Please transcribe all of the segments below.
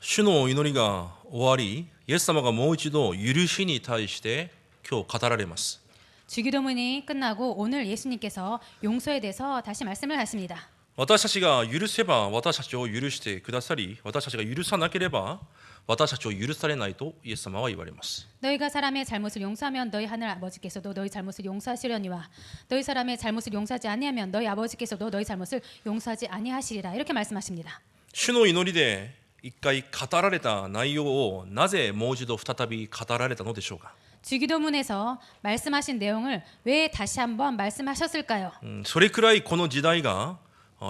主の祈りが終わり、イエス様がもう一度許しに対して今日語られます。 주기도문이 끝나고 오늘 예수님께서 용서에 대해서 다시 말씀을 하십니다. 私たちが許せば私たちを許してくださり、私たちが許さなければ私たちを許されないとイエス様は言われます。 너희가 사람의 잘못을 용서하면 너희 하늘 아버지께서도 너희 잘못을 용서하시려니와 너희 사람의 잘못을 용서하지 아니하면 너희 아버지께서도 너희 잘못을 용서하지 아니하시리라 이렇게 말씀하십니다. 主の祈りで一回語られた内容をなぜもう一度再び語られたのでしょうか。 주기도문에서 말씀하신 내용을 왜 다시 한번 말씀하셨을까요? それくらいこの時代が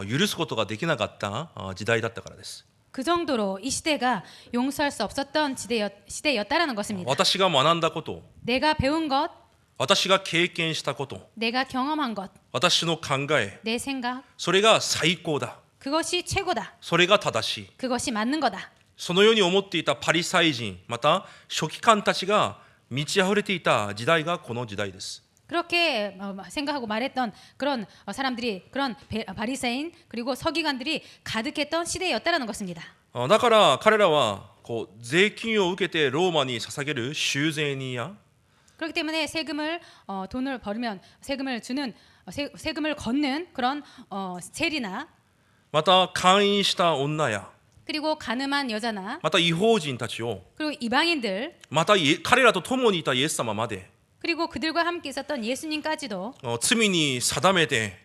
許すことができなかった時代だったからです。 그 정도로 이 시대가 용서할 수 없었던 시대였다라는 것입니다. 私が学んだこと、 내가 배운 것, 私が経験したこと、 내가 경험한 것, 私の考え、 내 생각, それが最高だ、 그것이 최고다. それが正しい。 그것이 맞는 거다. そのように思っていたパリサイ人、また書記官たちが満ち溢れていた時代がこの時代です。 그렇게 생각하고 말했던 그런 사람들이, 그런 바리새인 그리고 서기관들이 가득했던 시대였다라는 것입니다. だから彼らは税金を受けてローマに捧げる修税人や 그렇기 때문에 세금을 돈을 벌으면 세금을 주는 세금을 걷는 그런 세리나 また勧誘した女や 그리고 가늠한 여자나 また異邦人たちを 그리고 이방인들 また彼らと共にいたイエス様まで 그리고 그들과 함께 있었던 예수님까지도 罪に定めて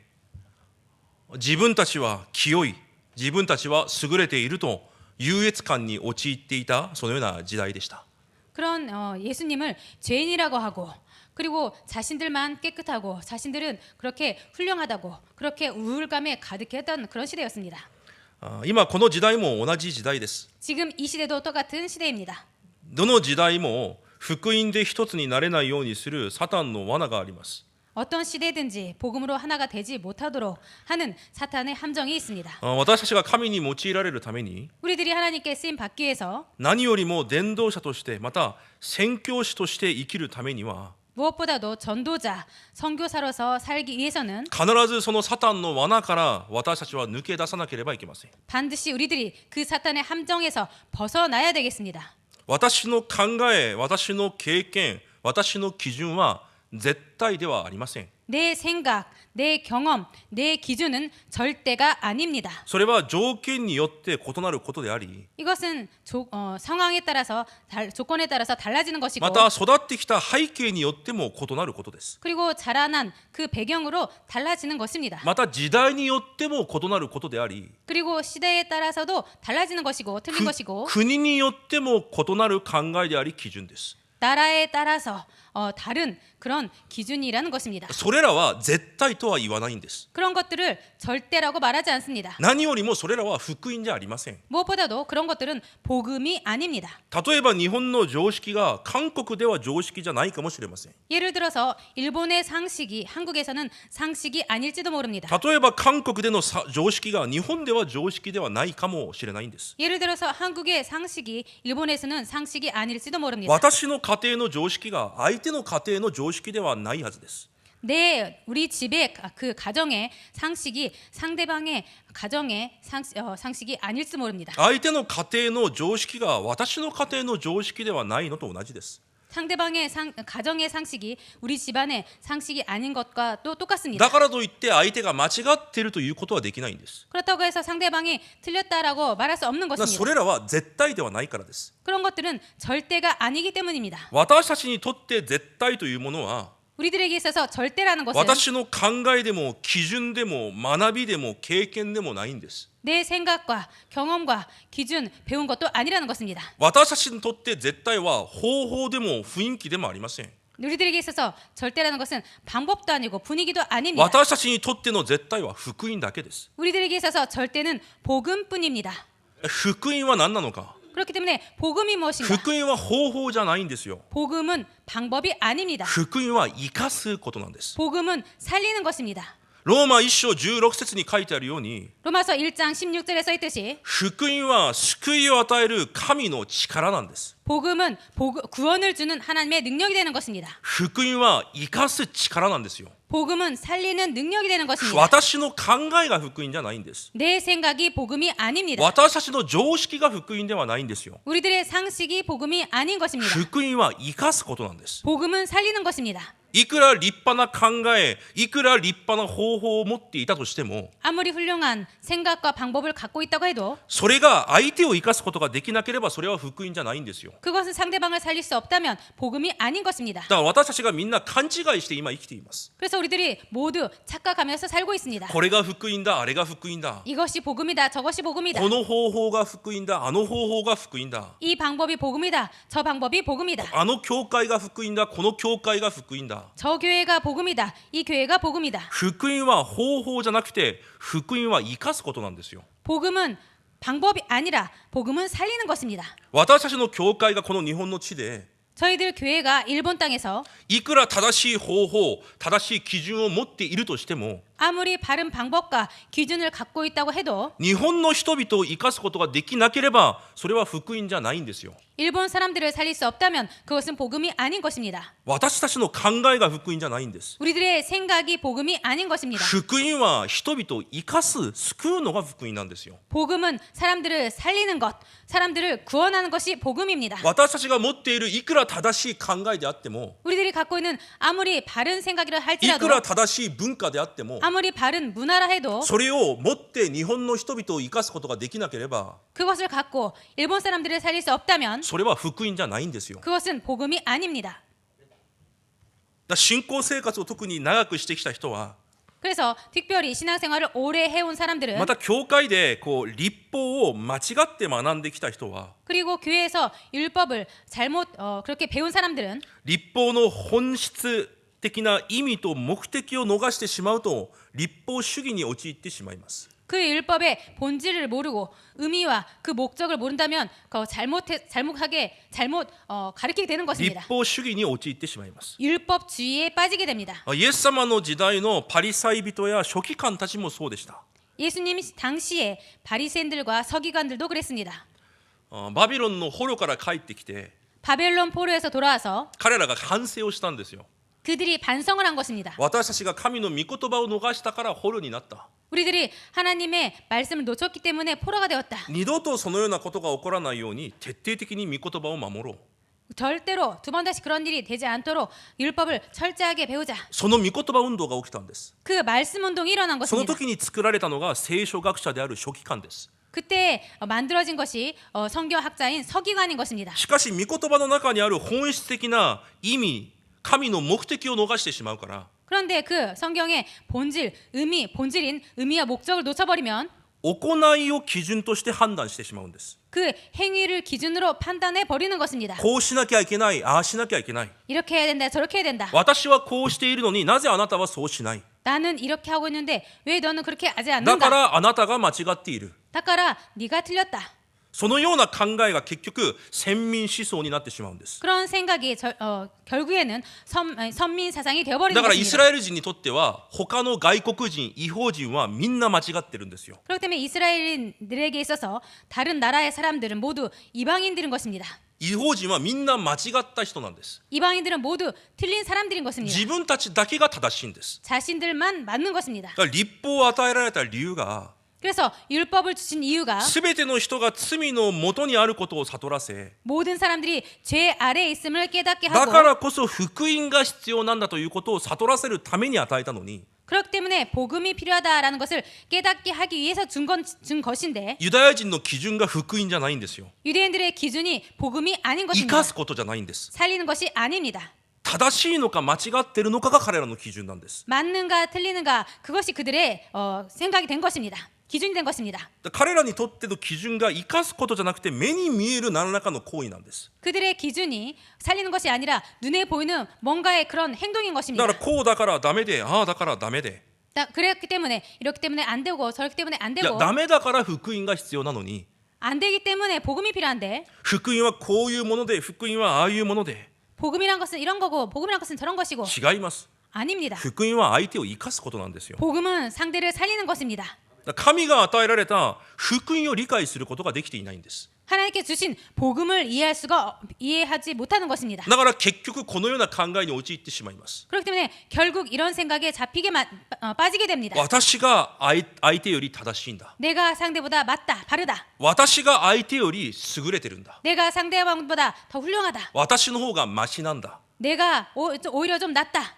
自分たちは清い、自分たちは優れていると優越感に陥っていたそのような時代でした。 그런 예수님을 죄인이라고 하고 그리고 자신들만 깨끗하고 자신들은 그렇게 훌륭하다고 그렇게 우울감에 가득했던 그런 시대였습니다. 今この時代も同じ時代です。 지금 이 시대도 똑같은 시대입니다. どの時代も福音で一つになれないようにするサタンの罠があります。 어떤 시대든지 복음으로 하나가 되지 못하도록 하는 사탄의 함정이 있습니다. 私たちが神に用いられるために 우리들이 하나님께 쓰임 받기 위해서 何よりも伝道者としてまた宣教師として生きるためには 무엇보다도 전도자, 선교사로서 살기 위해서는 必ずそのサタンの罠から私たちは抜け出さなければいけません。 반드시 우리들이 그 사탄의 함정에서 벗어나야 되겠습니다. 私の考え、私の経験、私の基準は絶対ではありません。 내 생각, 내 경험, 내 기준은 절대가 아닙니다. それは条件によって異なることであり、 이것은 상황에 따라서 조건에 따라서 달라지는 것이고 また育ってきた背景によっても異なることです。 그리고 자라난 그 배경으로 달라지는 것입니다. また時代によっても異なることであり、 그리고 시대에 따라서도 달라지는 것이고 틀린 것이고 国によっても異なる考えであり基準です。 나라에 따라서 다른 그런 기준이라는 것입니다. それらは絶対とは言わないんです。 그런 것들을 절대라고 말하지 않습니다. 何よりもそれらは福音じゃありません。 무엇보다도 그런 것들은 복음이 아닙니다. 例えば日本の常識が韓国では常識じゃないかもしれません。 예를 들어서 일본의 상식이 한국에서는 상식이 아닐지도 모릅니다. 例えば韓国での常識が日本では常識ではないかもしれないんです。 예를 들어서 한국의 상식이 일본에서는 상식이 아닐지도 모릅니다. 私の家庭の常識が相手の家庭の常識ではないはずです。 우리 집의 그 가정의 상식이 상대방의 가정의 상식이 아닐지 모릅니다. 相手の家庭の常識が私の家庭の常識ではないのと同じです。 상대방의 가정의 상식이 우리 집안의 상식이 아닌 것과 또 똑같습니다. だからといって相手が間違っているということはできないんです。 그렇다고 해서 상대방이 틀렸다라고 말할 수 없는 そ 것입니다. れらは絶対ではないからです。 그런 것들은 절대가 아니기 때문입니다. 私たちにとって絶対というものは 우리들에게 있어서 절대라는 것은 私の考えでも基準でも学びでも経験でもないんです。 내 생각과 경험과 기준 배운 것도 아니라는 것입니다. 私たちにとって絶対は方法でも雰囲気でもありません。 우리들에게 있어서 절대라는 것은 방법도 아니고 분위기도 아닙니다. 私たちにとっての絶対は福音だけです。 우리들에게 있어서 절대는 복음뿐입니다. 福音は何なのか。 그렇기 때문에 복음이 무엇인가? 福音は方法じゃないんですよ。 복음은 방법이 아닙니다. 福音は生かすことなんです。 복음은 살리는 것입니다. ローマ1章16節に書いてあるように、 로마서 1장 16절에 써 있듯이 福音は救いを与える神の力なんです。 복음은 구원을 주는 하나님의 능력이 되는 것입니다. 福音は生かす力なんですよ。 복음은 살리는 능력이 되는 것입니다. 私の考えが福音じゃないんです。 내 생각이 복음이 아닙니다. 私たちの常識が福音ではないんですよ。 우리들의 상식이 복음이 아닌 것입니다. 福音は生かすことなんです。 복음은 살리는 것입니다. いくら立派な考え、いくら立派な方法を持っていたとしても、 아무리 훌륭한 생각과 방법을 갖고 있다고 해도 それが相手を生かすことができなければそれは福音じゃないんですよ。 그것은 상대방을 살릴 수 없다면 복음이 아닌 것입니다. だから私たちがみんな勘違いして今生きています。 그래서 우리들이 모두 착각하면서 살고 있습니다. これが福音だ、あれが福音だ。 이것이 복음이다, 저것이 복음이다. この方法が福音だ、あの方法が福音だ。 이 방법이 복음이다, 저 방법이 복음이다. あの教会が福音だ、この教会が福音だ。 저 교회가 복음이다, 이 교회가 복음이다. 福音は方法じゃなくて、福音は生かすことなんですよ。 복음은 방법이 아니라 복음은 살리는 것입니다. 私たちの教会がこの日本の地で、 저희들 교회가 일본 땅에서 いくら正しい方法、正しい基準を持っているとしても、 아무리 바른 방법과 기준을 갖고 있다고 해도 日本の人々を生かすことができなければ、それは福音じゃないんですよ。 일본 사람들을 살릴 수 없다면 그것은 복음이 아닌 것입니다. 私たちの考えが福音じゃないんです。 우리들의 생각이 복음이 아닌 것입니다. 福音は人々を生かす、救うのが福音なんですよ。 복음은 사람들을 살리는 것, 사람들을 구원하는 것이 복음입니다. 私たちが持っているいくら正しい考えであっても、 우리들이 갖고 있는 아무리 바른 생각이라 い 할지라도 くら正しい文化であっても、 아무리 바른 문화라 해도 それを持って日本の人々を生かすことができなければ、 그것을 갖고 일본 사람들을 살릴 수 없다면 それは福音じゃないんですよ。 그것은 복음이 아닙니다. だ信仰生活を特に長くしてきた人は、 그래서 특별히 신앙생활을 오래 해온 사람들은 また教会でこう立法を間違って学んできた人は、 그리고 교회에서 율법을 잘못 그렇게 배운 사람들은 立法の本質的な意味と目的を逃してしまうと、立法主義に陥ってしまいます。 그 율법의 본질을 모르고 의미와 그 목적을 모른다면 잘못 가르치게 되는 立 것입니다. 法主義に陥ってしまいます。 율법주의에 빠지게 됩니다. イエス様の時代のパリサイ人や書記官たちもそうでした。 예수님 당시에 바리새인들과 서기관들도 그랬습니다. バビロンの捕虜から帰ってきて、 바벨론 포로에서 돌아와서 彼らが反省をしたんですよ。 그들이 반성을 한 것입니다. 私たちが神の御言葉を逃したから捕虜になった。 우리들이 하나님의 말씀을 놓쳤기 때문에 포로가 되었다. 二度とそのようなことが起こらないように徹底的に御言葉を守ろう。 절대로 두 번 다시 그런 일이 되지 않도록 율법을 철저하게 배우자. その御言葉運動が起きたんです。 그 말씀 운동이 일어난 その 것입니다. 時に作られたのが聖書学者である書記官です。 그때 만들어진 것이 성경학자인 서기관인 것입니다. しかし御言葉の中にある本質的な意味、神の目的を逃してしまうから、 그런데 그 성경의 본질인 의미와 목적을 놓쳐버리면 行いを基準として判断してしまうんです。 그 행위를 기준으로 판단해 버리는 것입니다. こうしなきゃいけない、ああしなきゃいけない。 이렇게 해야 된다, 저렇게 해야 된다. 私はこうしているのになぜあなたはそうしない。 나는 이렇게 하고 있는데 왜 너는 그렇게 하지 だか 않는가? らあなたが間違っている。 다까라 네가 틀렸다. そのような考えが結局先民思想になってしまうんです。 그런 생각이 결국에는 선민 사상이 되어버리는 だからイス 것입니다. ラエル人にとっては他の外国人、異邦人はみんな間違ってるんですよ。 그렇기 때문에 이스라엘인들에게 있어서 다른 나라의 사람들은 모두 이방인들인 것입니다. 異邦人はみんな間違った人なんです。 이방인들은 모두 틀린 사람들인 것입니다. 自分たちだけが正しいんです。 자신들만 맞는 것입니다. だから立法を与えられた理由が 그래서 율법을 주신 이유가 すべての人が罪の元にあることを悟らせ、 모든 사람들이 죄 아래에 있음을 깨닫게 だ 하고 からこそ福音が必要なんだということを悟らせるために与えたのに、 그렇기 때문에 복음이 필요하다라는 것을 깨닫게 하기 위해서 준 것인데 ユダヤ人の基準が福音じゃないんですよ。 유대인들의 기준이 복음이 아닌 生 것입니다. かすことじゃないんです。 살리는 것이 아닙니다. 正しいのか間違ってるのかが彼らの基準なんです。 맞는가 틀리는가 그것이 그들의 생각이 된 것입니다. 기준이 된 것입니다. 彼らにとっての基準が生かすことじゃなくて目に見える何らかの行為なんです。 그들의 기준이 살리는 것이 아니라 눈에 보이는 뭔가의 그런 행동인 だ 것입니다. からこうだからダメで、ああだからダメで、 그랬기 때문에 이렇기 때문에 안 되고 저렇기 때문에 안 いや 되고 ダメだから福音が必要なのに、 안 되기 때문에 복음이 필요한데 福音はこういうもので、福音はああいうもので、 복음이란 것은 이런 거고 복음이란 것은 저런 것이고 違います。 아닙니다. 福音は相手を生かすことなんですよ。 복음은 상대를 살리는 것입니다. 神が与えられた福音を理解することができていないんです。 하나님께 주신 복음을 이해하지 못하는 것입니다. だから結局このような考えに陥ってしまいます。 그렇기 때문에 결국 이런 생각에 빠지게 됩니다. 私が相手より正しいんだ。 내가 상대보다 맞다, 바르다. 私が相手より優れてるんだ。 내가 상대방보다 더 훌륭하다. 私の方がマシなんだ。 내가 오히려 좀 낫다.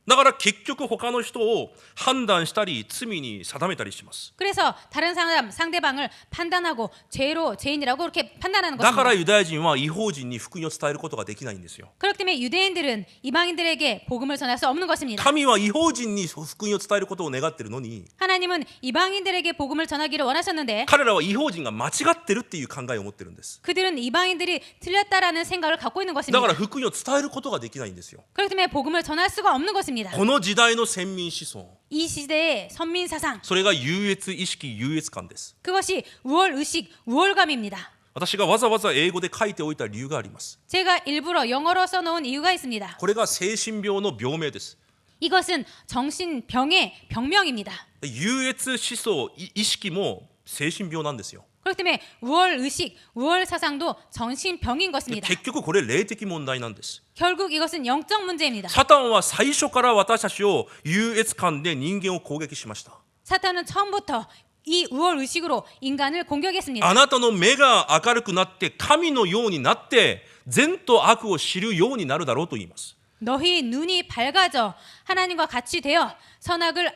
だから結局他の人を判断したり罪に定めたりします。 그래서 다른 상대방을 판단하고 죄인이라고 그렇게 판단하는 だから 것입니다. ユダヤ人は異邦人に福音を伝えることができないんですよ。 그렇기 때문에 유대인들은 이방인들에게 복음을 전할 수 없는 것입니다. 神は異邦人に福音を伝えることを願っているのに、 하나님은 이방인들에게 복음을 전하기를 원하셨는데 彼らは異邦人が間違ってるっていう考えを持ってるんです。 그들은 이방인들이 틀렸다라는 생각을 갖고 있는 だ 것입니다. から福音を伝えることができないんですよ。 그렇기 때문에 복음을 전할 수가 없는 것입니다. この時代の先民思想、 이 시대의 선민 사상, それが優越意識、優越感です。 그것이 우월의식, 우월감입니다. 私がわざわざ英語で書いておいた理由があります。 제가 일부러 영어로 써놓은 이유가 있습니다. これが精神病の病名です。 이것은 정신병의 병명입니다. 優越思想、意識も精神病なんですよ。 그렇기 때문에 우월의식, 우월사상도 정신병인 것입니다. 結局これ霊的問題なんです。 결국 이것은 영적 문제입니다. サタンは最初から私たちを優越感で人間を攻撃しました。 사탄은 처음부터 이 우월의식으로 인간을 공격했습니다. あなたの目が明るくなって神のようになって善と悪を知るようになるだろうと言います。 너희 눈이 밝아져 하나님과 같이 되어 선악을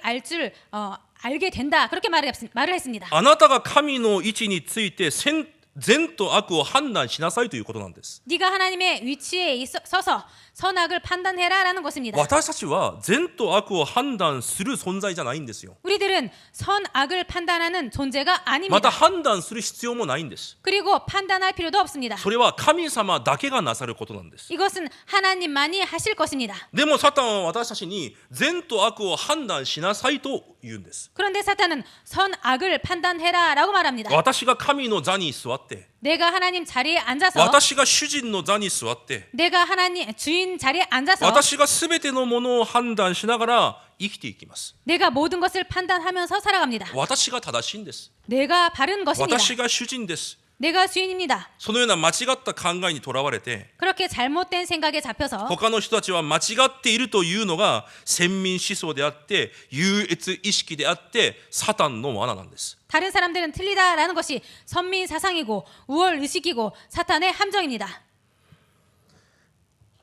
알게 된다. 그렇게 말을 했습니다. あなたが神の位置について善と悪を判断しなさいということなんです。 네가 하나님의 위치에 서서 선악을 판단해라라는 것입니다. 私たちは善と悪を判断する存在じゃないんですよ。 우리들은 선악을 판단하는 존재가 また 아닙니다. 判断する必要もないんです。 그리고 판단할 필요도 없습니다. それは神様だけがなさることなんです。 이것은 하나님만이 하실 것입니다. でもサタンは私たちに善と悪を判断しなさいと言うんです。 그런데 사탄은 선악을 판단해라라고 말합니다. 私が神の座に座って、 내가 하나님 자리에 앉아서 私が主人の座に座って、 내가 하나님 주인 자리에 앉아서 私がすべてのものを判断しながら生きていきます。 내가 모든 것을 판단하면서 살아갑니다. 私が正しいんです。 내가 바른 것입니다. 私が主人です。 내가 주인입니다. そのような間違った考えにとらわれて、 그렇게 잘못된 생각에 잡혀서 他の人たちは間違っているというのが先民思想であって、優越意識であって、サタンの罠なんです。 다른 사람들은 틀리다라는 것이 선민 사상이고 우월 의식이고 사탄의 함정입니다.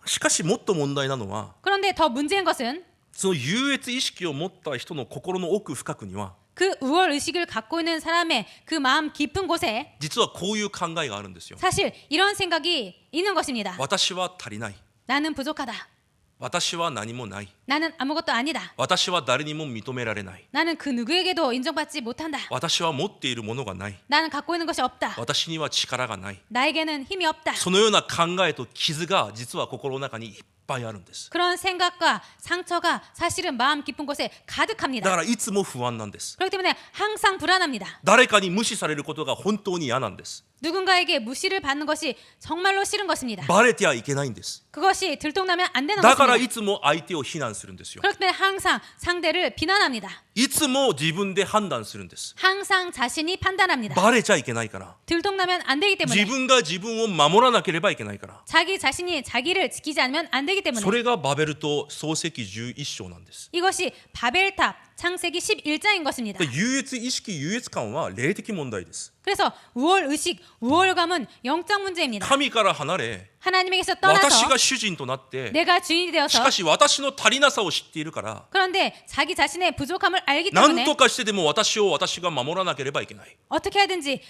しかしもっと問題なのは、 그런데 더 문제인 것은 その優越意識を持った人の心の奥深くには、 그 우월 의식을 갖고 있는 사람의 그 마음 깊은 곳에 実はこういう考えがあるんですよ。 사실 이런 생각이 있는 것입니다. 私は足りない。 나는 부족하다. 私は何もない。 나는 아무것도 아니다. 私は誰にも認められない。 나는 그 누구에게도 인정받지 못한다. 私は持っているものがない。 나는 갖고 있는 것이 없다. 私には力がない。 나에게는 힘이 없다. そのような考えと傷が実は心の中にいっぱいあるんです。 그런 생각과 상처가 사실은 마음 깊은 곳에 だか 가득합니다. らいつも不安なんです。 그렇기 때문에 항상 불안합니다. 誰かに無視されることが本当に嫌なんです。 누군가에게 무시를 받는 것이 정말로 싫은 것입니다. バレてはいけないんです。 그것이 들통나면 안 되는 だから 것입니다. いつも相手を非難するんですよ。 그렇기 때문에 항상 상대를 비난합니다. いつも自分で判断するんです。 항상 자신이 판단합니다. バレちゃいけないから。 들통나면 안 되기 自 때문에 分が自分を守らなければいけないから。 자기 자신이 자기를 지키지 않으면 안 되기 そ 때문에 れがバベルと創世記11章なんです。 이것이 바벨탑 창세기 11장인 것입니다. 優越意識、優越感は霊的問題です。 그래서 우월의식, 우월감은 영적 문제입니다. 神から離れ、 하나님에게서 私 떠나서 が主人となって、 내가 주인이 し 되어서 かし私の足りなさを知っているから、 그런데 자기 자신의 부족함을 알기 何 때문에 とかしてでも私が守らなければいけない。 어떻게 하든지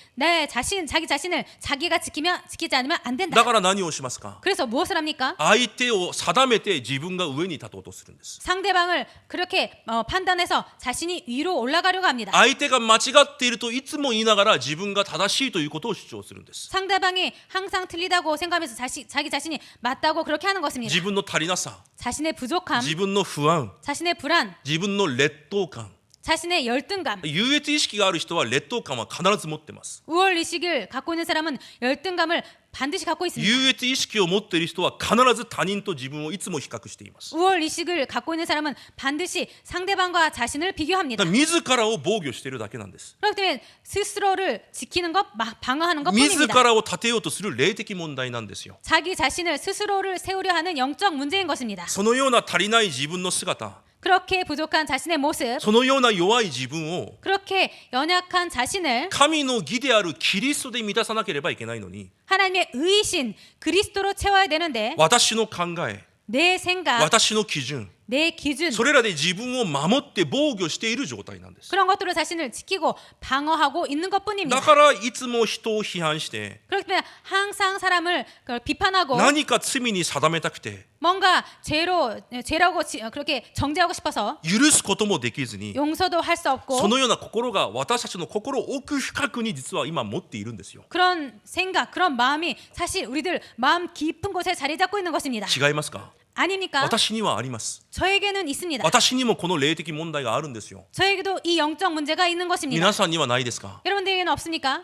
자기 자신을 자기가 지키지 않으면 안 だ 된다. から何をしますか？ 그래서 무엇을 합니까? 相手を定めて自分が上に立とうとするんです。 상대방을 그렇게 판단해서 자신이 위로 올라가려고 합니다. 相手が間違っているといつも言いながら自分が正しいということを主張するんです。 상대방이 항상 틀리다고 생각하면서 자기 자신이 맞다고 그렇게 하는 것입니다. 自分の足りなさ、 자신의 부족함, 自分の不安、 자신의 불안, 自分の劣等感、 자신의 열등감, 優越意識がある人は劣等感は必ず持ってます。 우월의식을 갖고 있는 사람은 열등감을 반드시 갖고 있습니다. 優越意識を持っている人は必ず他人と自分をいつも比較しています。 우월의식을 갖고 있는 사람은 반드시 상대방과 자신을 だ 비교합니다. から自らを防御しているだけなんです。 그렇기 때문에 스스로를 지키는 것, 방어하는 自 것뿐입니다. らを立てようとする霊的問題なんですよ。 자기 자신을 스스로를 세우려 하는 영적 문제인 것입니다. そのような足りない自分の姿、 그렇게 부족한 자신의 모습, そのような弱い自分を 그렇게 연약한 자신을 神の義であるキリストで満たさなければいけないのに、 하나님의 의신 그리스도로 채워야 되는데 私の考え、 내 생각, 私の基準、 내 기준 それらで自分を守って防御している状態なんです。 그런 것들로 자신을 지키고 방어하고 있는 だ 것뿐입니다. からいつも人を批判して 그렇기 때문에 항상 사람을 비판하고 何か罪に定めたくて 뭔가 죄라고 그렇게 정죄하고 싶어서 許すこともできずに、 용서도 할 수 없고 そのような心が私たちの心奥深くに実は今持っているんですよ。 그런 생각, 그런 마음이 사실 우리들 마음 깊은 곳에 자리 잡고 있는 것입니다. 違いますか？ 아닙니까? 私にはあります。 저에게는 있습니다. 私にもこの霊的問題があるんですよ。 저에게도 이 영적 문제가 있는 것입니다. 皆さんにはないですか？ 여러분들에게는 없습니까?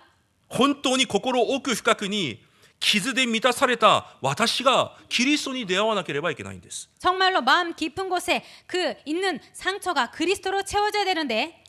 本当に心奥深くに傷で満たされた私がキリストに出会わなければいけないんです。 정말로 마음 깊은 곳에 그 있는 상처가 그리스도로 채워져야 되는데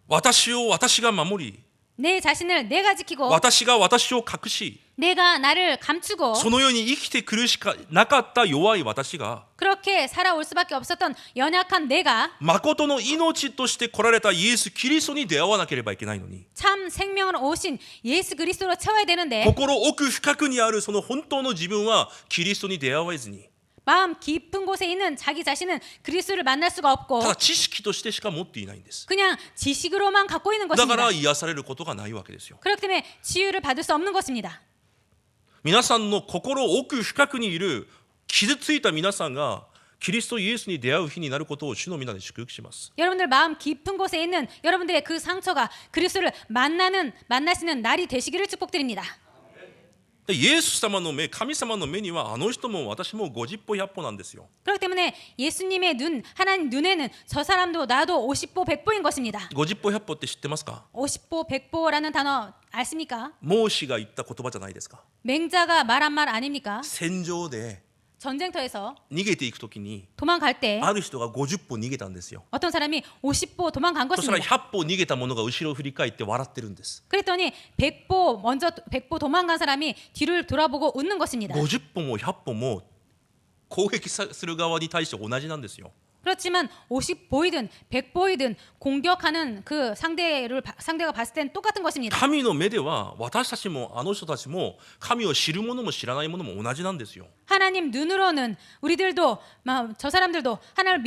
私を私が守り、 내 자신을 내가 지키고 私が私を隠し、 내가 나를 감추고 そのように生きて苦しかなかった弱い私が 그렇게 살아올 수밖에 없었던 연약한 내가 誠の命として来られたイエス・キリストに出会わなければいけないのに、 참 생명으로 오신 예수 그리스도로 채워야 되는데 心奥深くにあるその本当の自分はキリストに出会わずに、 마음 깊은 곳에 있는 자기 자신은 그리스도를 만날 수가 없고 ただ知識としてしか持っていないんです。 그냥 지식으로만 갖고 있는 だか 것입니다. ら癒されることがないわけですよ。 그렇기 때문에 치유를 받을 수 없는 것입니다. 皆さんの心奥深くにいる傷ついた皆さんがキリストイエスに出会う日になることを主の皆で祝福します。 여러분들 마음 깊은 곳에 있는 여러분들의 그 상처가 그리스도를 만나시는 날이 되시기를 축복드립니다. イエス様の目、神様の目にはあの人も私も50歩100歩なんですよ。 그렇기 때문에 예수님의 눈, 하나님 눈에는 저 사람도 나도 50보 100보인 것입니다. 50歩100歩って知ってますか？ 50보 100보라는 단어 아십니까? 孟子が言った言葉じゃないですか。 맹자가 말한 말 아닙니까? 戦場で 전쟁터에서 逃げていくときに 도망갈 때 ある人が50歩逃げたんですよ。 어떤 사람이 50보 도망간 そしたら 것입니다. 100歩逃げた者が後ろを振り返って笑ってるんです。 그랬더니 100보 도망간 사람이 뒤를 돌아보고 웃는 것입니다. 50歩も100歩も攻撃する側に対して同じなんですよ。 그렇지만 50보이든 100보이든 공격하는 그 상대가 봤을 땐 똑같은 것입니다. 神の目では私たちもあの人たちも神を知る者も知らない者も同じなんですよ。 하나님 눈으로는 우리들도 저 사람들도 하나님을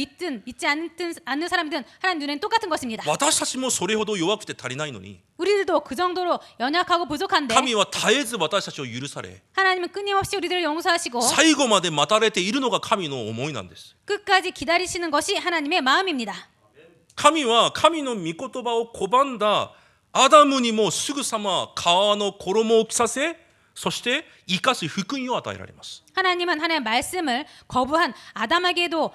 믿지 않는 사람들은 하나님 눈에는 똑같은 것입니다. 私たちもそれほど弱くて足りないのに 우리들도 그 정도로 연약하고 부족한데 神は絶えず私たちを許され 하나님은 끊임없이 우리들을 용서하시고 最後まで待たれているのが神の思いなんです。 끝까지 기다리시는 것이 하나님의 마음입니다. 神は神の御言葉を拒んだアダムにもすぐさま皮の衣を着させ、そして生かす福音を与えられます。 하나님은 하나님의 말씀을 거부한 아담에게도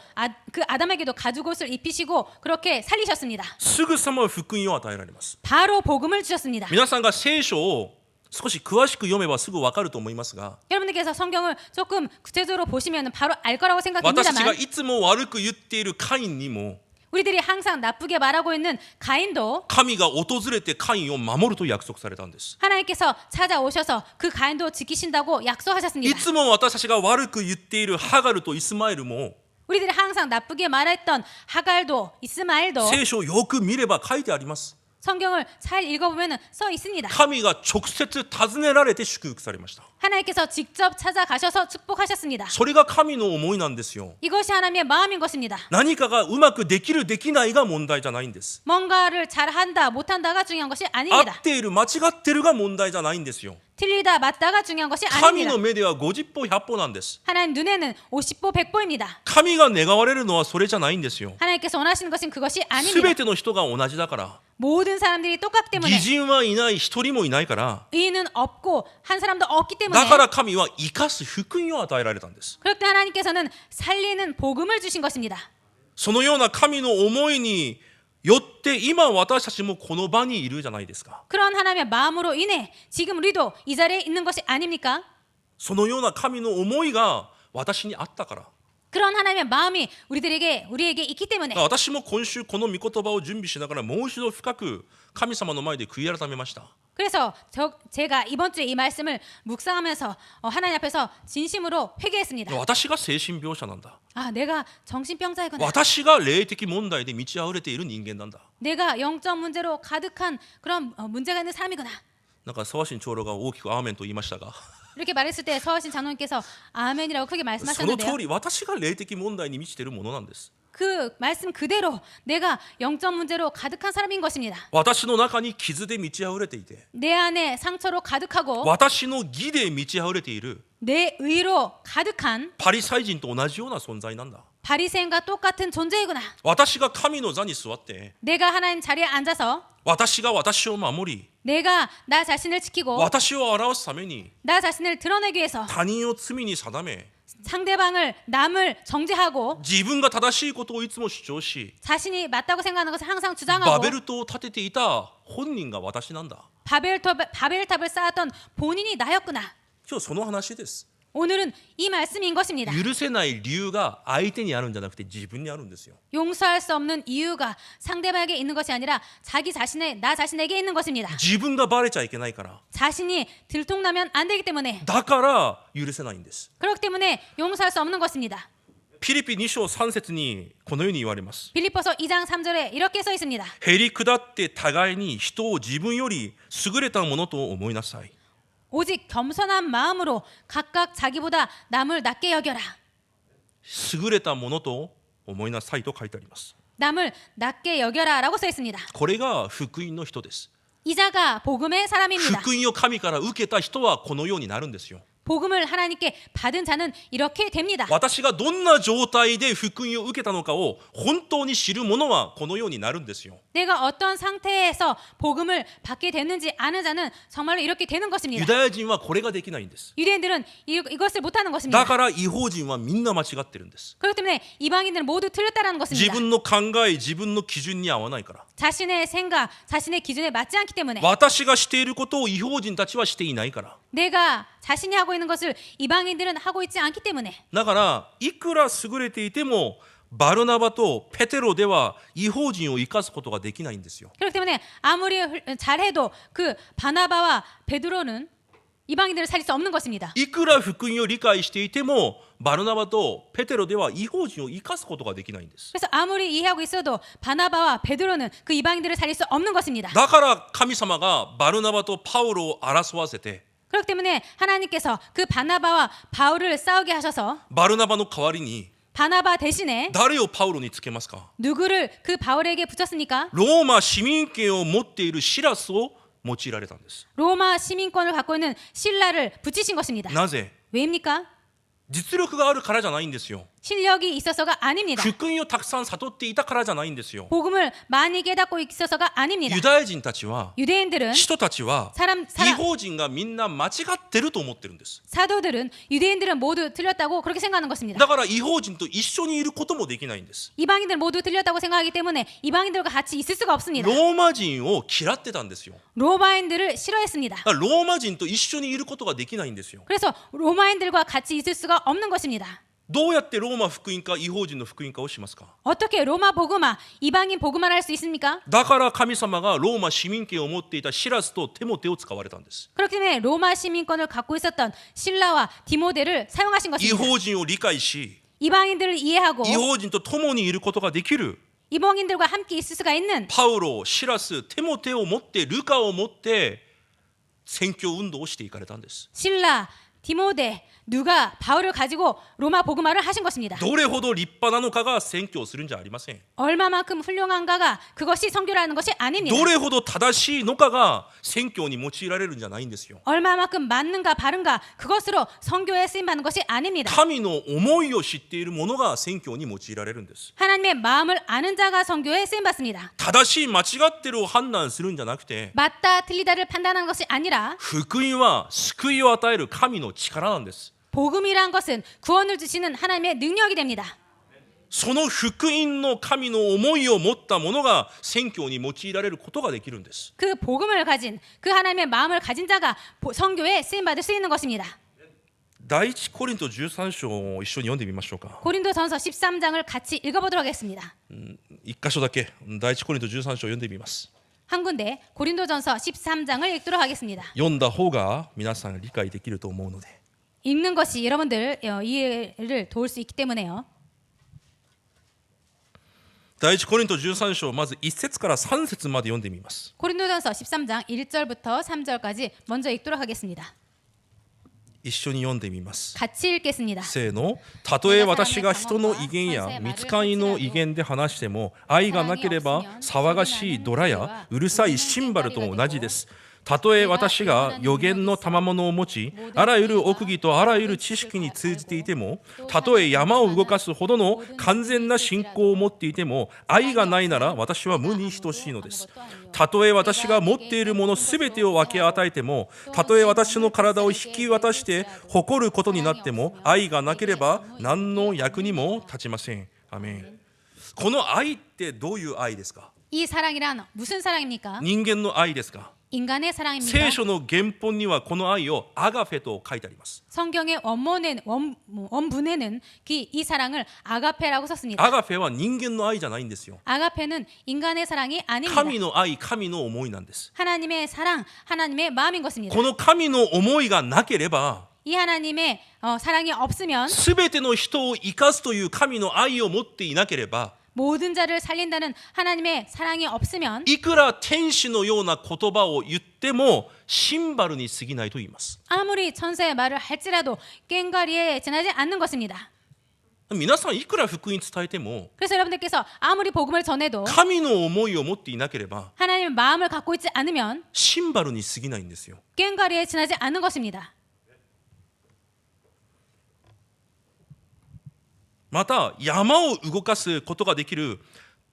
가죽옷을 입히시고 그렇게 살리셨습니다. すぐさま福音を与えられます。 바로 복음을 주셨습니다. 皆さんが聖書を少し詳しく読めばすぐ分かると思いますが、 여러분들께서 성경을 조금 구체적으로 보시면 바로 알 거라고 私たちが 생각됩니다만 いつも悪く言っているカインにも 우리들이 항상 나쁘게 말하고 있는 가인도 神が訪れてカインを守ると約束されたんです。 하나님께서 찾아오셔서 그 가인도 지키신다고 い 약속하셨습니다. つも私たちが悪く言っているハガルとイスマエルも 우리들이 항상 나쁘게 말했던 하갈도 이스마엘도 聖書をよく見れば書いてあります。 성경을 잘 읽어보면 써 있습니다. 神が直接訪ねられて祝福されました。 하나님께서 직접 찾아가셔서 축복하셨습니다. それが神の思いなんですよ。 이것이 하나님의 마음인 것입니다. 何かがうまくできるできないが問題じゃないんです。 뭔가를 잘한다 못한다가 중요한 것이 合 아닙니다. っている間違ってるが問題じゃないんですよ。 틀리다 맞다가 중요한 것이 神 아닙니다. の目では50歩100歩なんです。 하나님 눈에는 50보 100보입니다. 神が願われるのはそれじゃないんですよ。 하나님께서 원하시는 것은 그것이 す 아닙니다. べての人が同じだから。 모든 사람들이 똑같기 때문에 義人はいない一人もいないから。 의인은 없고 한 사람도 없기 때문에 だから神は生かす福音を与えられたんです。 그럴 때 하나님께서는 살리는 복음을 주신 것입니다. そのような神の思いによって今私たちもこの場にいるじゃないですか。 그런 하나님의 마음으로 인해 지금 우리도 이 자리에 있는 것이 아닙니까? そのような神の思いが私にあったから。 그런 하나님의 마음이 우리에게 있기 때문에 私も今週この御言葉を準備しながらもう一度深く神様の前で悔い改めました。 그래서 제가 이번 주에 이 말씀을 묵상하면서 하나님 앞에서 진심으로 회개했습니다. 私が精神病者なんだ。 아, 내가 정신병자이구나. 私が霊的問題で満ち溢れている人間なんだ。 내가 영적 문제로 가득한 그런 문제가 있는 사람이구나. なんか沢新長老が大きくアーメンと言いましたが、 이렇게 말했을 때 서하신 장로님께서 아멘이라고 크게 その 말씀하셨는데요. 通り私が霊的問題に満ちているものなんです。 그 말씀 그대로 내가 영적 문제로 가득한 사람인 것입니다. 私の中に傷で満ち溢れていて、 내 안에 상처로 가득하고 私の義で満ち溢れている 내 의로 가득한 パリサイ人と同じような存在なんだ。 바리새인과 똑같은 존재이구나. 私が神の座に座って、 내가 하나님 자리에 앉아서 私が私を守り、 내가 나 자신을 지키고 私を表すために 나 자신을 드러내기 위해서 他人を罪に定め、 상대방을 남을 정죄하고 自分が正しいことをいつも主張し、 자신이 맞다고 생각하는 것을 항상 バ 주장하고 ベル塔を建てていた本人が私なんだ。 바벨탑을 쌓았던 본인이 나였구나. 今日その話です。 오늘은 이 말씀인 것입니다. 許せない理由が相手にあるんじゃなくて自分にあるんですよ。 용서할 수 없는 이유가 상대방에게 있는 것이 아니라 나 자신에게 있는 것입니다. 自分がバレちゃいけないから。 자신이 들통나면 안 되기 때문에 だから許せないんです。 그렇기 때문에 용서할 수 없는 것입니다. ピリピ2章3節にこのように言われます。 빌립보서 2장 3절에 이렇게 써 있습니다. へり下って互いに人を自分より優れたものと思いなさい。 오직 겸손한 마음으로 각각 자기보다 남을 낮게 여겨라. 優れたものと思いなさいと書いてあります。 남을 낮게 여겨라라고 써 있습니다. これが福音の人です。 이자가 복음의 사람입니다. 福音を神から受けた人はこのようになるんですよ。 복음을 하나님께 받은 자는 이렇게 됩니다. 私がどんな状態で福音を受けたのかを本当に知る者はこのようになるんですよ。 내가 어떤 상태에서 복음을 받게 됐는지 아는 자는 정말로 이렇게 되는 ユ 것입니다. ダヤ人はこれができないんです。 유대인들은 이것을 못하는 것입니다. だから異邦人はみんな間違ってるんです。 그렇기 때문에 이방인들은 모두 틀렸다는 自 것입니다. 分の考え、自分の基準に合わないから。 자신의 생각, 자신의 기준에 맞지 않기 때문에 私がしていることを異邦人たちはしていないから。 내가 자신이 하고 있는 것을 이방인들은 하고 있지 않기 때문에 だからいくら優れていてもバルナバとペテロでは異邦人を生かすことができないんですよ。 그렇기 때문에 아무리 잘해도 그 바나바와 베드로는 이방인들을 살릴 수 없는 것입니다. いくら福音を理解していてもバルナバとペテロでは異邦人を生かすことができないんです。 그래서 아무리 이해하고 있어도 바나바와 베드로는 그 이방인들을 살릴 수 없는 것입니다. だから神様がバルナバとパウロを争わせて 그렇기 때문에 하나님께서 그 바나바와 바울을 싸우게 하셔서 バルナバの代わりに 바나바 대신에 誰をパウロにつけますか？ 누구를 그 바울에게 붙였습니까? ローマ市民権を持っているシラスを用いられたんです。 로마 시민권을 갖고 있는 신라를 붙이신 것입니다. なぜ？ 왜입니까? 実力があるからじゃないんですよ。 실력이 있어서가 아닙니다. 福音をたくさん悟っていたからじゃないんですよ。 복음을 많이 깨닫고 있어서가 아닙니다. ユダヤ人たちは 유대인들은 人たちは 사람 異邦人がみんな間違ってると思ってるんです。 사도들은 유대인들은 모두 틀렸다고 그렇게 생각하는 것입니다. だから異邦人と一緒にいることもできないんです。 이방인들 모두 틀렸다고 생각하기 때문에 이방인들과 같이 있을 수가 없습니다. ローマ人を嫌ってたんですよ。 로마인들을 싫어했습니다. だからローマ人と一緒にいることができないんですよ。 그래서 로마인들과 같이 있을 수가 없는 것입니다. どうやってローマ福音か異邦人の福音かをしますか？ 어떻게 로마 복음화, 이방인 복음화를 할 수 있습니까? だから神様がローマ市民権を持っていたシラスとテモテを使われたんです。 그렇기 때문에 로마 시민권을 갖고 있었던 신라와 디모데를 사용하신 異 것입니다. 邦人を理解し 이방인들을 이해하고 異邦人と共にいることができる 이방인들과 함께 있을 수가 있는 パウロ、シラス、テモテを持ってルカを持って選挙運動をしていかれたんです。 신라, 디모데, 누가 바울을 가지고 로마 복음화를 하신 것입니다. どれほど立派なのかが選挙をするんじゃありません。 얼마만큼 훌륭한가가 그것이 선교라는 것이 아닙니다. どれほど正しいのかが選挙に用いられるんじゃないんですよ。 얼마만큼 맞는가 바른가 그것으로 선교에 쓰임받는 것이 아닙니다. 神の思いを知っている者が選挙に用いられるんです。 하나님의 마음을 아는 자가 선교에 쓰임받습니다. 正しい間違ってるを判断するんじゃなくて 맞다 틀리다를 판단하는 것이 아니라 福音は救いを与える神の力なんです。 복음이란 것은 구원을 주시는 하나님의 능력이 됩니다. その福音の神の思いを持った者が宣教に用いられることができるんです。 그 복음을 가진 그 하나님의 마음을 가진 자가 선교에 쓰임 받을 수 있는 것입니다. 第一コリント13章を一緒に読んでみましょうか。 고린도전서 13장을 같이 읽어보도록 하겠습니다. 一箇所だけ第一コリント13章を読んでみます。 한 군데 고린도전서 13장을 읽도록 하겠습니다. 読んだ方が皆さん理解できると思うので。 읽는 것이 여러분들 이해를 도울 수 있기 때문에요. 第一コリント13章まず1節から3節まで読んでみます。 고린도전서 13장 1절부터 3절까지 먼저 읽도록 하겠습니다. 一緒に読んでみます。 같이 읽겠습니다. せーの。たとえ私が人の威厳や御使いの威厳で話しても愛がなければ騒がしいドラやうるさいシンバルと同じです。たとえ私が預言の賜物を持ちあらゆる奥義とあらゆる知識に通じていてもたとえ山を動かすほどの完全な信仰を持っていても愛がないなら私は無に等しいのです。たとえ私が持っているものすべてを分け与えてもたとえ私の体を引き渡して誇ることになっても愛がなければ何の役にも立ちません。アメン。この愛ってどういう愛ですか？ 이 사랑이란 무슨 사랑입니까? 人間の愛ですか？ 인간의 사랑입니다. 聖書の原本にはこの愛をアガフェと書いてあります。 성경의 원문에는 이 사랑을 아가페라고 썼습니다. アガフェは人間の愛じゃないんですよ。 아가페는 인간의 사랑이 아닙니다. 神の愛、神の思いなんです。 하나님의 사랑, 하나님의 마음인 것입니다. この神の思いがなければ 이 하나님의 사랑이 없으면 すべての人を生かすという神の愛を持っていなければ 모든 자를 살린다는 하나님의 사랑이 없으면 いくら天使のような言葉を言ってもシンバルに過ぎないと言います。 아무리 천사의 말을 할지라도 꽹과리에 지나지 않는 것입니다. 皆さんいくら福音伝えても 그래서 여러분들께서 아무리 복음을 전해도 神の思いを持っていなければ 하나님의 마음을 갖고 있지 않으면 シンバルに過ぎないんですよ。 꽹과리에 지나지 않는 것입니다. また山を動かすことができる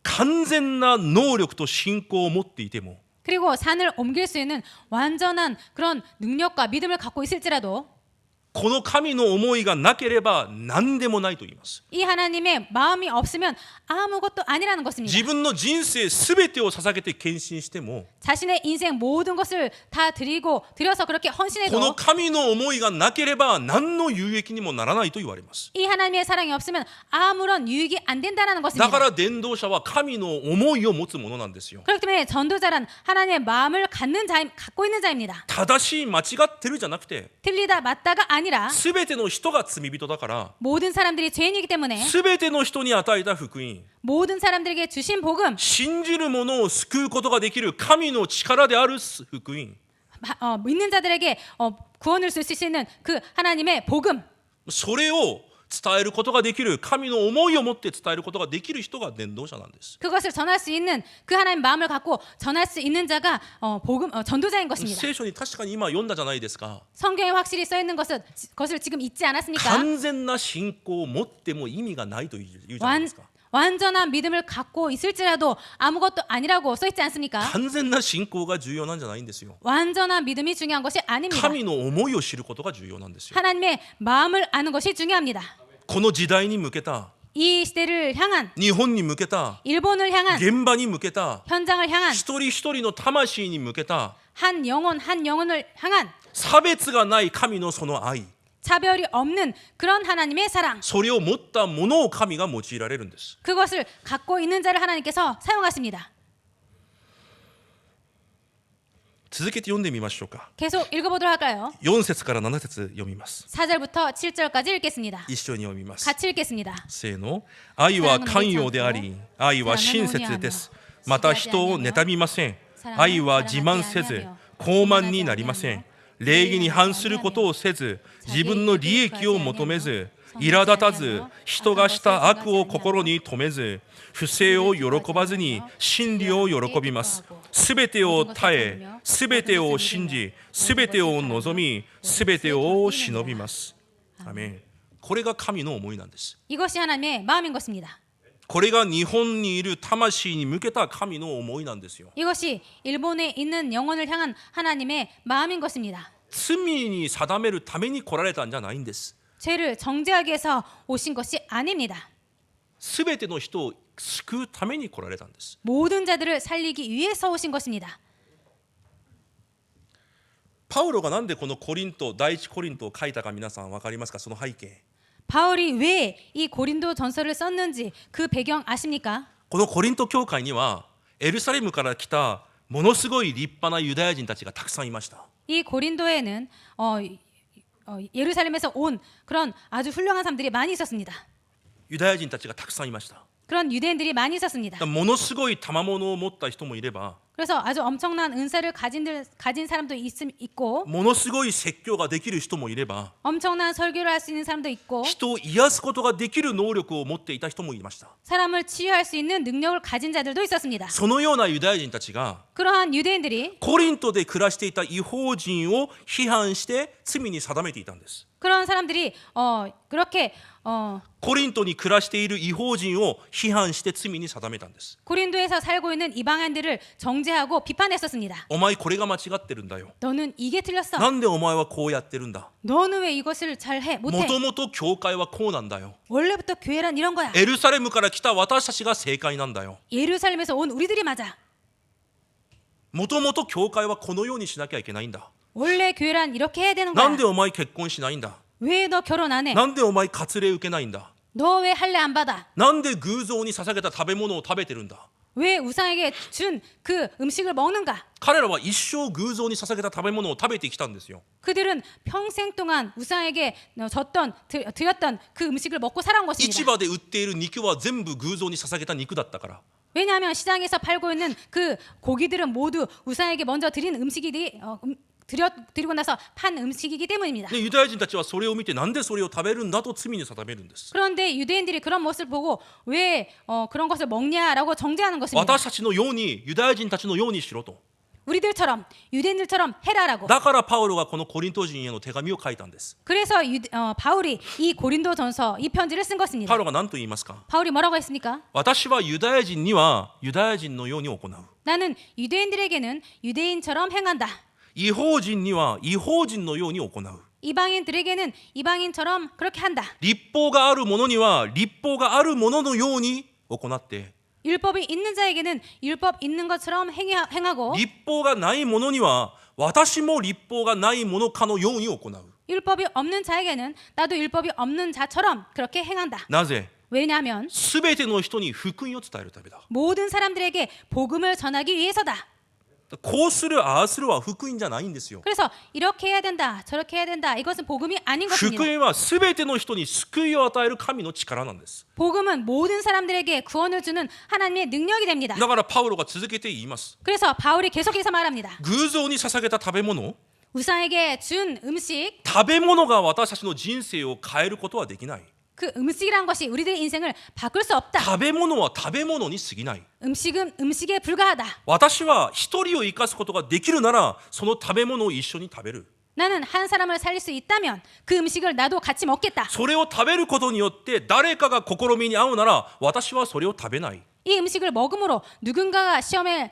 完全な能力と信仰を持っていても 그리고 산을 옮길 수 있는 완전한 그런 능력과 믿음을 갖고 있을지라도 この神の思いがなければ何でもないと言います。 이 하나님의 마음이 없으면 아무것도 아니라는 것입니다. 自分の人生すべてを捧げて献身しても 자신의 인생 모든 것을 다 드려서 그렇게 この 헌신해도 神の思いがなければ何の有益にもならないと言われます。 이 하나님의 사랑이 없으면 아무런 유익이 안 된다는 だ 것입니다. から伝道者は神の思いを持つものなんですよ。 그렇기 때문에 전도자란 하나님의 마음을 갖고 있는 자입니다. 正しい間違ってるじゃなくて 틀리다 맞다가 아니라 すべての人が罪人だから 모든 사람들이 죄인이기 때문에 すべての人に与えた福音 모든 사람들에게 주신 복음 信じる者を救うことができる神の力である福音 믿는 자들에게 구원을 줄 수 있는 그 하나님의 복음 それを伝えることができる神の思いを持って伝えることができる人が伝道者なんです。 그것을 전할 수 있는 그 하나님 마음을 갖고 전할 수 있는 자가 전도자인 것입니다. 聖書に確かに今読んだじゃないですか。 성경에 확실히 써 있는 것을 지금 읽지 않았습니까? 完全な信仰を持っても意味がないと言うじゃないですか。 완전한 믿음을 갖고 있을지라도 아무것도 아니라고 써 있지 않습니까? 完全な信仰が重要なんじゃないんですよ。 완전한 믿음이 중요한 것이 아닙니다. 神の思いを知ることが重要なんですよ。 하나님의 마음을 아는 것이 중요합니다. この時代に向けた 이 시대를 향한 日本に向けた 일본을 향한 現場に向けた 현장을 향한 一人一人の魂に向けた 한 영혼을 향한 差別がない神のその愛 차별이 없는 그런 하나님의 사랑 それを持ったものを神が用いられるんです。 그것을 갖고 있는 자를 하나님께서 사용하십니다. 続けて読んでみましょうか。 계속 읽어보도록 할까요? 4節から7節読みます。 4절부터 7절까지 읽겠습니다. 一緒に読みます。 같이 읽겠습니다. せーの。愛は寛容であり、愛は親切です。また人を妬みません。愛は自慢せず、傲慢になりません。礼儀に反することをせず、自分の利益を求めず、苛立たず、人がした悪を心に留めず、不正を喜ばずに真理を喜びます。すべてを耐え、すべてを信じ、すべてを望み、すべてを忍びます。アメン。これが神の思いなんです。 이것이 하나님의 마음인 것입니다. これが日本にいる魂に向けた神の思いなんですよ。 이것이 일본에 있는 영혼을 향한 하나님의 마음인 것입니다. 罪に定めるために来られたんじゃないんです。 죄를 정죄하기 위해서 오신 것이 아닙니다. 全ての人を救うために来られたんです。 모든 자들을 살리기 위해서 오신 것입니다. パウロがなんでこの第一コリントを書いたか皆さん分かりますか？その背景。 바울이 왜 이 고린도 전서를 썼는지 그 배경 아십니까? このコリント教会にはエルサレムから来たものすごい立派なユダヤ人たちがたくさんいました。 이 고린도에는 예루살렘에서 온 그런 아주 훌륭한 사람들이 많이 있었습니다. ユダヤ人たちがたくさんいました。 그런 유대인들이 많이 있었습니다. ものすごい賜物を持った人もいれば 그래서 아주 엄청난 은사를 가진 사람도 있고 ものすごい説教ができる人もいれば 엄청난 설교를 할 수 있는 사람도 있고 人を癒すことができる能力を持っていた人もいました。 사람을 치유할 수 있는 능력을 가진 자들도 있었습니다. そのようなユダヤ人たちが 그러한 유대인들이 コリントで暮らしていた異邦人を批判して罪に定めていたんです。 그런 사람들이 그렇게 コリントに暮らしている異邦人を批判して罪に定めたんです。 고린도에서 살고 있는 이방인들을 정죄하고 비판했었습니다. お前これが間違ってるんだよ。 너는 이게 틀렸어. なんでお前はこうやってるんだ。 너는 왜 이것을 잘해? も 못해. ともと教会はこうなんだよ。 원래부터 교회란 이런 거야. エルサレムから来た私たちが正解なんだよ。 예루살렘에서 온 우리들이 맞아. もともと教会はこのようにしなきゃいけないんだ。 원래 교회란 이렇게 해야 되는 なんで 거야. お前結婚しないんだ。 왜 너 결혼 안 해? なんでお前割礼受けないんだ。 너 왜 할례 안 받아? なんで偶像に捧げた食べ物を食べてるんだ。 왜 우상에게 준 그 음식을 먹는가? 彼らは一生偶像に捧げた食べ物を食べてきたんですよ。 그들은 평생 동안 우상에게 드렸던 그 음식을 먹고 살아온 市 것입니다. 場で売っている肉は全部偶像に捧げた肉だったから。 왜냐하면 시장에서 팔고 있는 그 고기들은 모두 우상에게 먼저 드린 음식이기 드리고 나서 판 음식이기 때문입니다. でユダヤ人たちはそれを見てなんでそれを食べるんだと罪に定めるんです。 그런데 유대인들이 그런 모습을 보고 왜 그런 것을 먹냐라고 정죄하는 것입니다. 私たちのようにユダヤ人たちのようにしろと。 우리들처럼 유대인들처럼 해라라고. だからパウロがこのコリント人への手紙を書いたんです。 그래서 바울이 이 고린도전서 이 편지를 쓴 것입니다. パウロが何と言いますか？ 바울이 뭐라고 했습니까? 私はユダヤ人にはユダヤ人のように行う。 나는 유대인들에게는 유대인처럼 행한다. 異邦人には異邦人のように行う。 이방인들에게는 이방인처럼 그렇게 한다. 律法がある者には律法がある者のように行って、 율법이 있는 자에게는 율법 있는 것처럼 행하고 律法がない者には私も律法がない者かのように行う。 율법이 없는 자에게는 나도 율법이 없는 자처럼 그렇게 행한다. なぜ？ 왜냐하면 すべての人に福音を伝えるためだ。 모든 사람들에게 복음을 전하기 위해서다. こうするああするは福音じゃないんですよ。 그래서 이렇게 해야 된다, 저렇게 해야 된다. 이것은 복음이 아닌 福 것입니다. 音はすべての人に救いを与える神の力なんです。 복음은 모든 사람들에게 구원을 주는 하나님의 능력이 됩니다. だからパウロが続けて言います。 그래서 바울이 계속해서 말합니다. 偶像に捧げた食べ物、 우상에게 준 음식, 食べ物が私たちの人生を変えることはできない。 그 음식이란 것이 우리들의 인생을 바꿀 수 없다. 食べ物は食べ物に過ぎない。 음식은 음식에 불과하다. 私は一人を生かすことができるならその食べ物を一緒に食べる。 나는 한 사람을 살릴 수 있다면 그 음식을 나도 같이 먹겠다. それを食べることによって誰かが試みに遭うなら私はそれを食べない。 이 음식을 먹음으로 누군가가 시험에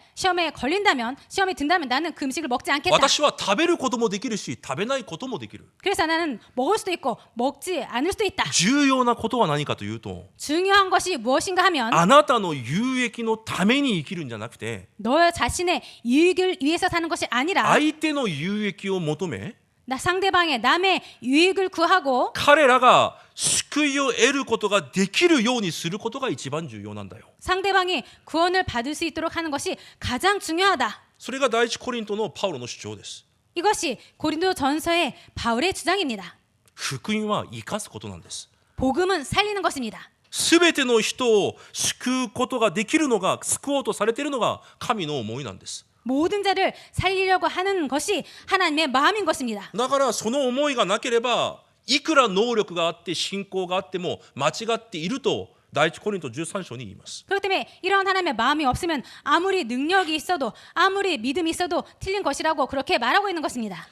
걸린다면, 시험에 든다면 나는 그 음식을 먹지 않겠다. 私は食べることもできるし食べないこともできる。 그래서 나는 먹을 수도 있고 먹지 않을 수도 있다. 重要なことは何かというと、 중요한 것이 무엇인가 하면 あなたの有益のために生きるんじゃなくて 너 자신의 유익을 위해서 사는 것이 아니라 相手の有益を求め 나 상대방의 남의 유익을 구하고 彼らが救いを得ることができるようにすることが一番重要なんだよ。 상대방이 구원을 받을 수 있도록 하는 것이 가장 중요하다. それが第一コリントのパウロの主張です。 이것이 고린도 전서의 바울의 주장입니다. 福音は生かすことなんです。 복음은 살리는 것입니다. すべての人を救うことができるのが、救おうとされているのが神の思いなんです。 모든 자를 살리려고 하는 것이 하나님의 마음인 것입니다. だからその思いがなければいくら能力があって信仰があっても間違っていると第一コリント13章に言います。 그렇기 때문에 이런 하나님의 마음이 없으면 아무리 능력이 있어도 아무리 믿음이 있어도 틀린 것이라고 그렇게 말하고 있는 것입니다.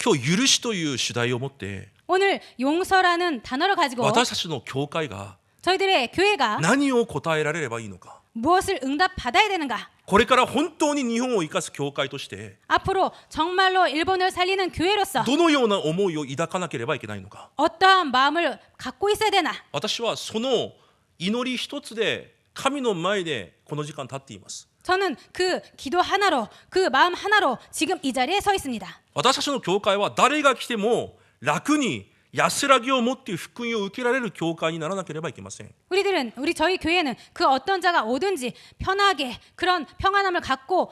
今日許しという主題を持って 오늘 용서라는 단어를 가지고 私たちの教会が 저희들의 교회가 何を答えられればいいのか。 무엇을 응답받아야 되는가? これから本当に日本を生かす教会として 앞으로 정말로 일본을 살리는 교회로서 どのような思いを抱かなければいけないのか。 어떠한 마음을 갖고 있어야 되나? 私はその祈り一つで神の前でこの時間経っています。 저는 그 기도 하나로, 그 마음 하나로 지금 이 자리에 서 있습니다. 私たちの教会は誰が来ても楽に安らぎを持って福音を受けられる教会にならなければいけません。 저희 교회는 그 어떤 자가 오든지 편하게 그런 평안함을 갖고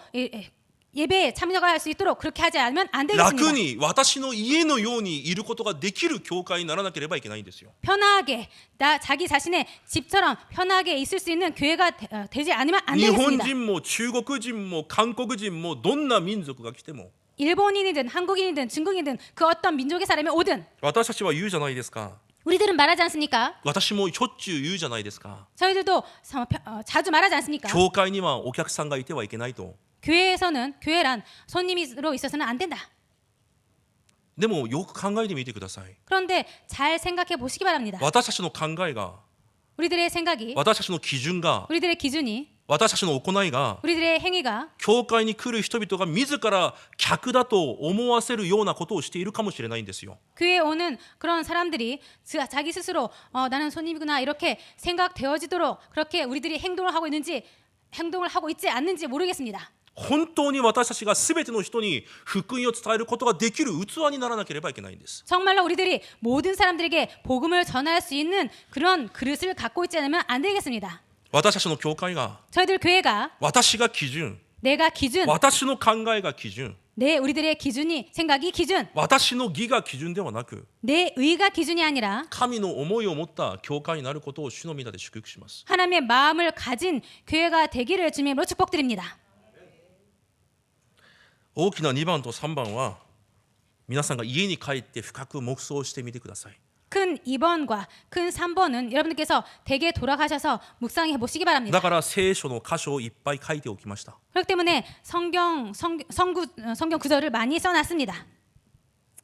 예배에 참여할 수 있도록 그렇게 하지 않으면 안 楽 되겠습니다. に私の家のようにいることができる教会にならなければいけないんですよ。 편하게 자기 자신의 집처럼 편하게 있을 수 있는 교회가 되지 않으면 안 日本 되겠습니다. 人も中国人も韓国人もどんな民族が来ても 일본인이든 한국인이든 중국인이든 그 어떤 민족의 사람이 오든 私たちは言うじゃないですか。 우리들은 말하지 않습니까? 私もしょっちゅう言うじゃないですか。 저희들도 자주 말하지 않습니까? 教会にはお客さんがいてはいけないと。 교회란 손님으로 있어서는 안 된다. でもよく考えてみてください。 그런데 잘 생각해 보시기 바랍니다. 私たちの考えが、 우리들의 생각이, 私たちの基準が、 우리들의 기준이, 私たちの行いが 우리들의 행위가 教会に来る人々が自ら客だと思わせるようなことをしているかもしれないんですよ。 교회에 오는 그런 사람들이 자기 스스로 나는 손님이구나 이렇게 생각되어지도록 그렇게 우리들이 행동을 하고 있지 않는지 모르겠습니다. 本当に私たちが全ての人に福音を伝えることができる器にならなければいけないんです。 정말로 우리들이 모든 사람들에게 복음을 전할 수 있는 그런 그릇을 갖고 있지 않으면 안 되겠습니다. 私たちの教会が 저희들 교회가 私が基準、 내가 기준, 私の考えが基準、 우리들의 기준이 생각이 기준, 私の義が基準ではなく 내 의가 기준이 아니라 神の思いを持った教会になることを主の皆で祝福します。 하나님의 마음을 가진 교회가 되기를 주님으로 축복드립니다. 大きな2番と3番は皆さんが家に帰って深く黙想してみてください。 큰 2번과 큰 3번은 여러분들께서 댁에 돌아가셔서 묵상해 보시기 바랍니다. だから聖書の箇所をいっぱい書いておきました。 그렇기 때문에 성경 구절을 많이 써놨습니다.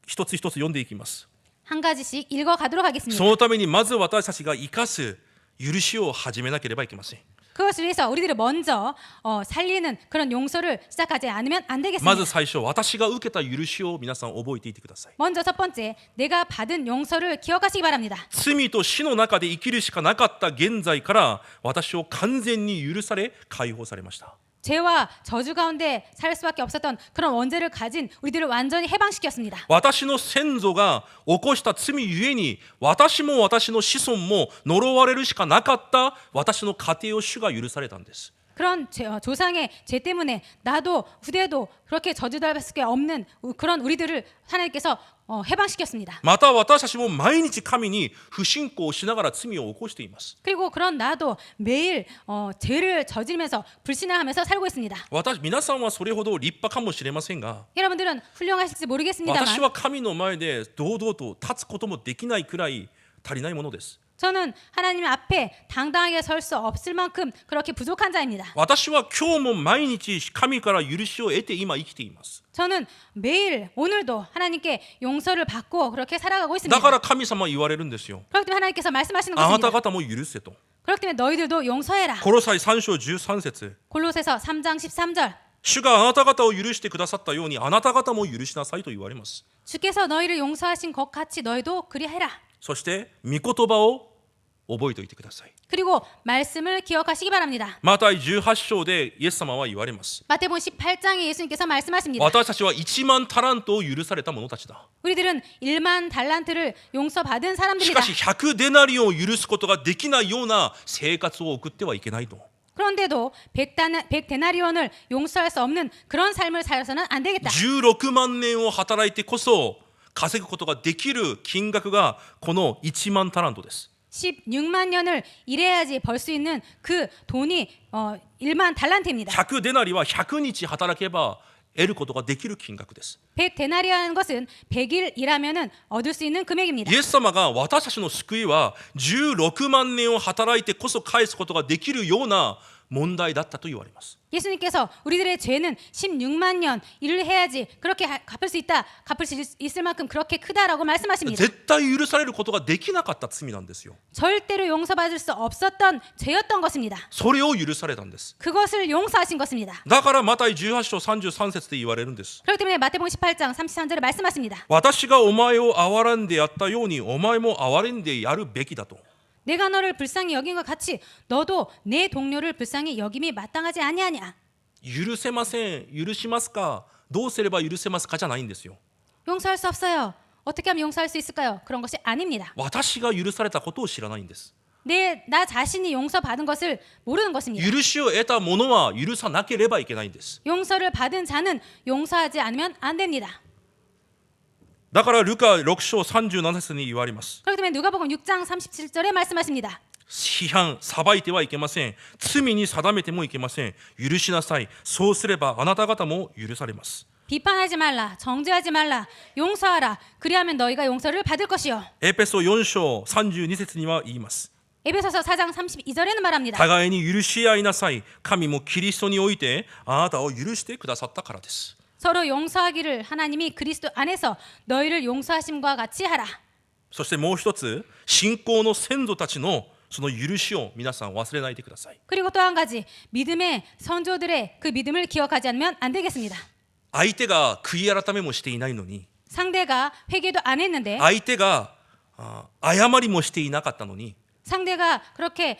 一つ一つ読んでいきます。 한 가지씩 읽어가도록 하겠습니다. そのためにまず私たちが生かす許しを始めなければいけません。 그것을 위해서 우리들을 먼저 살리는 그런 용서를 시작하지 않으면 안 ま 되겠습니다. ず最初、私が受けた許しを皆さん覚えていてください。 먼저 첫 번째, 내가 받은 용서를 기억하시기 바랍니다. 罪と死の中で生きるしかなかった現在から私を完全に許され解放されました。 죄와 저주 가운데 살 수밖에 없었던 그런 원죄를 가진 우리들을 완전히 해방시켰습니다. 私の先祖が起こした罪ゆえに私も私の子孫も呪われるしかなかった私の家庭を主が許されたんです。 그런 조상의 죄 때문에 나도 후대도 그렇게 저주받을 수밖에 없는 그런 우리들을 하나님께서 해방시켰습니다. また私たちも毎日神に不信仰しながら罪を起こしています。 그리고 그런 나도 매일 죄를 저지르면서 불신하면서 살고 있습니다. 皆さんはそれほど立派かもしれませんが 여러분들은 훌륭하실지 모르겠습니다만 私は神の前で堂々と立つこともできないくらい足りないものです。 저는 하나님 앞에 당당하게 설 수 없을 만큼 그렇게 부족한 자입니다. 私は今日も毎日神から許しを得て今生きています。 저는 매일 오늘도 하나님께 용서를 받고 그렇게 살아가고 だ 있습니다. から神様は言われるんですよ。 그렇기 때문에 하나님께서 말씀하시는 あなた 것입니다. 方も許せと。 그렇기 때문에 너희들도 용서해라. コロサイ3章13節 골로새서 3장 13절. 主があなた方を許してくださったようにあなた方も許しなさいと言われます。 주께서 너희를 용서하신 것 같이 너희도 그리하라. そして御言葉を覚えておいてください。 그리고 말씀을 기억하시기 바랍니다. マタイ18章でイエス様は言われます。 마태복음 18장에 예수님께서 말씀하십니다. 私たちは1万タラントを許された者たちだ。 우리들은 1만 달란트를 용서받은 し 사람들이다. かし100デナリオンを許すことができないような生活を送ってはいけないと。 그런데도 100데나리온을 용서할 수 없는 그런 삶을 살아서는 안 되겠다. 16万年を働いてこそ稼ぐことができる金額がこの1万タラントです。 16만 년을 일해야지 벌 수 있는 그 돈이 1만 달란트입니다. 100デナリは100日働けば得ることができる金額です。 100데나리라는 것은 100일 일하면은 얻을 수 있는 금액입니다. イエス様が私たちの救いは16万年を働いてこそ返すことができるような問題だったと言われます。 예수님께서 우리들의 죄는 16만 년 일을 해야지 그렇게 갚을 수 있을 만큼 그렇게 크다라고 말씀하십니다. 絶対許されることができなかった罪なんですよ。 절대로 용서받을 수 없었던 죄였던 것입니다. それを許されたんです。 그것을 용서하신 것입니다. だからマタイ18章33節で言われるんです。 그렇기 때문에 마태복음 18장 33절에 말씀하십니다. 私がお前を憐れんでやったようにお前も憐れんでやるべきだと。 내가 너를 불쌍히 여긴 것 같이 너도 내 동료를 불쌍히 여김이 마땅하지 아니하냐. 許せません、許しますか、どうすれば許せますかじゃないんですよ。 용서할 수 없어요. 어떻게 하면 용서할 수 있을까요? 그런 것이 아닙니다. 私が許されたことを知らないんです。 나 자신이 용서받은 것을 모르는 것입니다. 許しを得た者は許さなければいけないんです。 용서를 받은 자는 용서하지 않으면 안 됩니다. だからルカ6章37節に言われます。 그렇기 때문에 누가복음 6장 37절에 말씀하십니다. 批判、裁いてはいけません。罪に定めてもいけません。許しなさい。そうすればあなた方も許されます。 비판하지 말라, 정죄하지 말라, 용서하라. 그리하면 너희가 용서를 받을 것이요. エペソ4章32節には言います。 에베소서 4장 32절에는 말합니다. 互いに許し合いなさい。神もキリストにおいてあなたを許してくださったからです。 서로 용서하기를 하나님이 그리스도 안에서 너희를 용서하심과 같이 하라. そしてもう一つ、信仰の先祖たちのその許しを皆さん忘れないでください。 그리고 또 한 가지, 믿음의 선조들의 그 믿음을 기억하지 않으면 안 되겠습니다. 相手が悔い改めもしていないのに、 상대가 회개도 안 했는데, 相手が謝りもしていなかったのに、 상대가 그렇게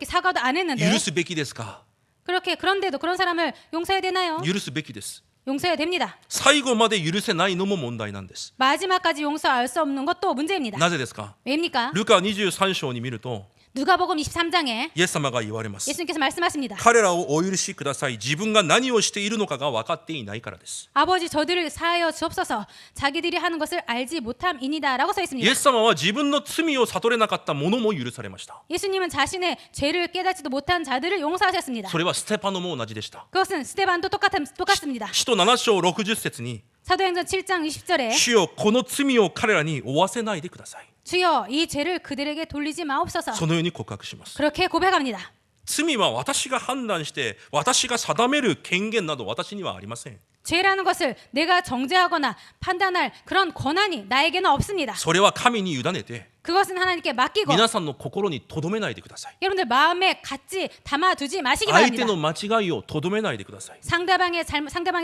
사과도 안 했는데, 許すべきですか？ 그런데도 그런 사람을 용서해야 되나요? 許すべきです。 용서해야 됩니다. 最後まで許せないのも問題なんです。 마지막까지 용서할 수 없는 것도 문제입니다. なぜですか？ 왜입니까? ルカ23章に見ると、 누가복음 23장에 イエス様が言われます。 예수님께서 말씀하십니다. 彼らをお許しください。自分が何をしているのかが分かっていないからです。 아버지 저들을 사하여 주옵소서. 자기들이 하는 것을 알지 못함이니다. 라고 써 イ 있습니다. エス様は自分の罪を悟れなかった者も許されました。 예수님은 자신의 죄를 깨닫지도 못한 자들을 용서하셨습니다. それはステパノも同じでした。 그것은 스데반도 똑같습니다. 使徒7章60節に、 사도행전 7장 20절에 主よこの罪を彼らに負わせないでください。 주여 이 죄를 그들에게 돌리지 마옵소서. そのように告白します。 그렇게 고백합니다. 罪は私が判断して私が定める権限など私にはありません。 죄라는 것을 내가 정죄하거나 판단할 그런 권한이 나에게는 없습니다. それは神に委ねて 그것은 하나님께 맡기고 皆さんの心に留めないでください。 여러분들 마음에 갖지 담아두지 마시기 相 바랍니다. 手の間違いを留めないでください。 상대방이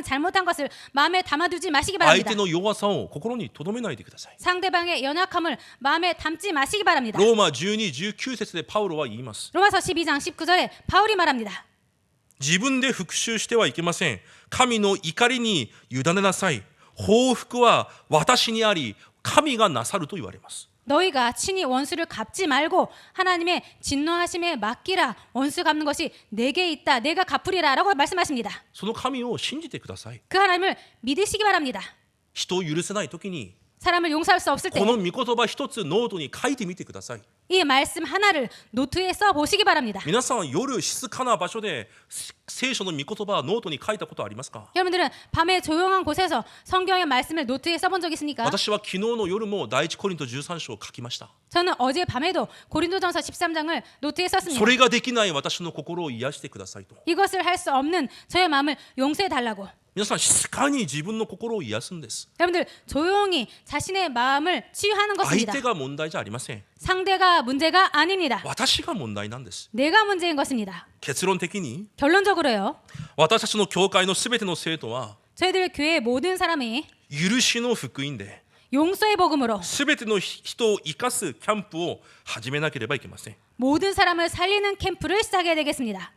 잘못한 것을 마음에 담아두지 마시기 相 바랍니다. 手の弱さを心に留めないでください。 상대방의 연약함을 마음에 담지 마시기 바랍니다. ローマ12、19節でパウロは言います。 로마서 12장 19절에 바울이 말합니다. 自分で復讐してはいけません。神の怒りに委ねなさい。報復は私にあり、神がなさると言われます。 너희가 친히 원수를 갚지 말고 하나님의 진노하심에 맡기라. 원수 갚는 것이 내게 있다. 내가 갚으리라. 라고 말씀하십니다. その神を信じてください。 그 하나님을 믿으시기 바랍니다. 人を許せないときに 사람을 용서할 수 없을 때 この御言葉一つノートに書いてみてください。 이 말씀 하나를 노트에 써 보시기 바랍니다. 皆さんは夜静かな場所で聖書の御言葉をノートに書いたことありますか？ 여러분들은 밤에 조용한 곳에서 성경의 말씀을 노트에 써본 적 있습니까? 私は昨日の夜も第一コリント13章を書きました。 저는 어제 밤에도 고린도전서 13장을 노트에 そ 썼습니다. れができない私の心を癒してくださいと。 이것을 할 수 없는 저의 마음을 용서해 달라고. 皆さん静かに自分の心を癒すんです。 여러분들 조용히 자신의 마음을 치유하는 相 것입니다. 手が問題じゃありません。 상대가 문제가 아닙니다. 私が問題なんです。 내가 문제인 것입니다. 結論的に 결론적으로요. 私たちの教会のすべての生徒は 저희들 교회의 모든 사람이 許しの福音で 용서의 복음으로 すべての人を生かすキャンプを始めなければいけません。 모든 사람을 살리는 캠프를 시작해야 되겠습니다.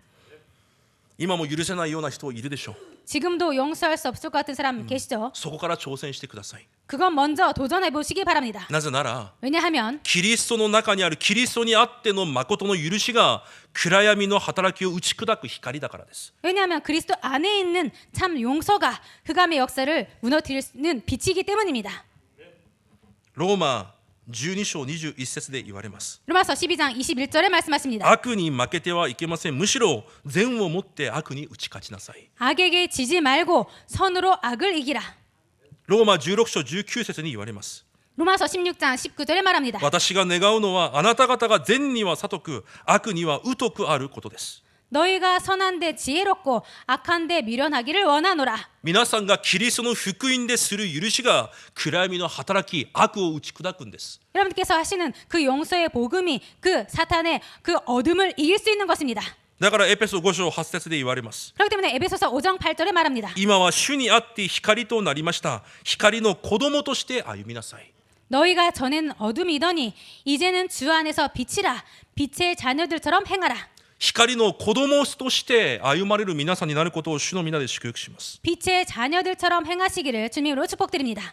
今も許せないような人いるでしょう。 지금도 용서할 수 없을 것 같은 사람 계시죠? そこから挑戦してください。 그건 먼저 도전해 보시기 바랍니다. なぜなら 왜냐하면 キリストの中にあるキリストにあっての誠の許しが暗闇の働きを打ち砕く光だからです。 왜냐하면 그리스도 안에 있는 참 용서가 흑암의 역사를 무너뜨리는 빛이기 때문입니다. ローマ12章21節で言われます。 로마서 12장 21절에 말씀하십니다. 悪に負けてはいけません。むしろ善をもって悪に打ち勝ちなさい。 악에게 지지 말고 선으로 악을 이기라. ローマ16章19節に言われます。 로마서 16장 19절에 말합니다. 私が願うのはあなた方が善には聡く悪には疎くあることです。 너희가 선한데 지혜롭고 악한데 미련하기를 원하노라. 皆さんがキリストの福音でする許しが暗闇の働き悪を打ち砕くんです。 여러분께서 하시는 그 용서의 복음이 그 사탄의 그 어둠을 이길 수 있는 것입니다. だからエペソ5章8節で言われます。 그렇기 때문에 에베소서 5장 8절에 말합니다. 今は主にあって光となりました。光の子供として歩みなさい。 너희가 전엔 어둠이더니 이제는 주 안에서 빛이라. 빛의 자녀들처럼 행하라. 光の子供として歩まれる皆さんになることを主の皆で祝福します。 빛의 자녀들처럼 행하시기를 주님으로 축복드립니다.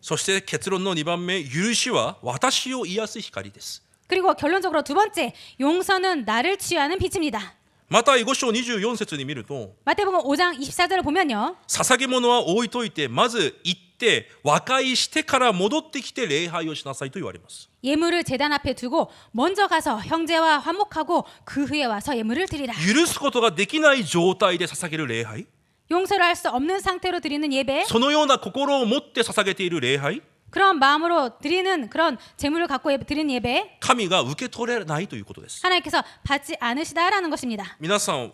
そして結論の2番目、許しは私を癒す光です。 그리고 결론적으로 두 번째, 용서는 나를 치유하는 빛입니다. また5章24節に見ると、 마태복음 5장 24절을 보면요. 捧げ物は置いといてまず行って和解してから戻ってきて礼拝をしなさいと言われます。 예물을 제단 앞에 두고 먼저 가서 형제와 화목하고 그 후에 와서 예물을 드리라. 許すことができない状態で捧げる礼拝、 용서를 할 수 없는 상태로 드리는 예배, そのような心を持って捧げている礼拝、 그런 마음으로 드리는 그런 제물을 갖고 드리는 예배, 神が受け取れないということです。 하나님께서 받지 않으시다라는 것입니다. 皆さん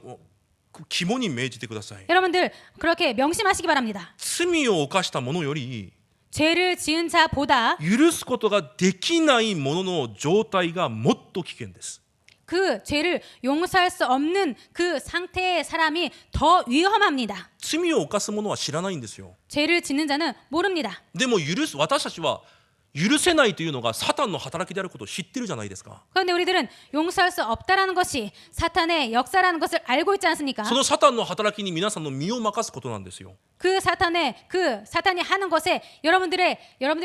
肝に銘じてください。 여러분들 그렇게 명심하시기 바랍니다. 罪を犯した者より 죄를 지은 자보다 許すことができない者の状態がもっと危険です。 그 죄를 용서할 수 없는 그 상태의 사람이 더 위험합니다. 罪を犯す者は知らないんですよ。 죄를 짓는 자는 모릅니다. でも私たちは許せないというのがサタンの働きであることを知ってるじゃないですか。 그런데 우리들은 용서할 수 없다라는 것이 사탄의 역사라는 것을 알고 있지 않습니까? そのサタンの働きに皆さんの身を任すことなんですよ。 그 사탄이 하는 것에 여러분들의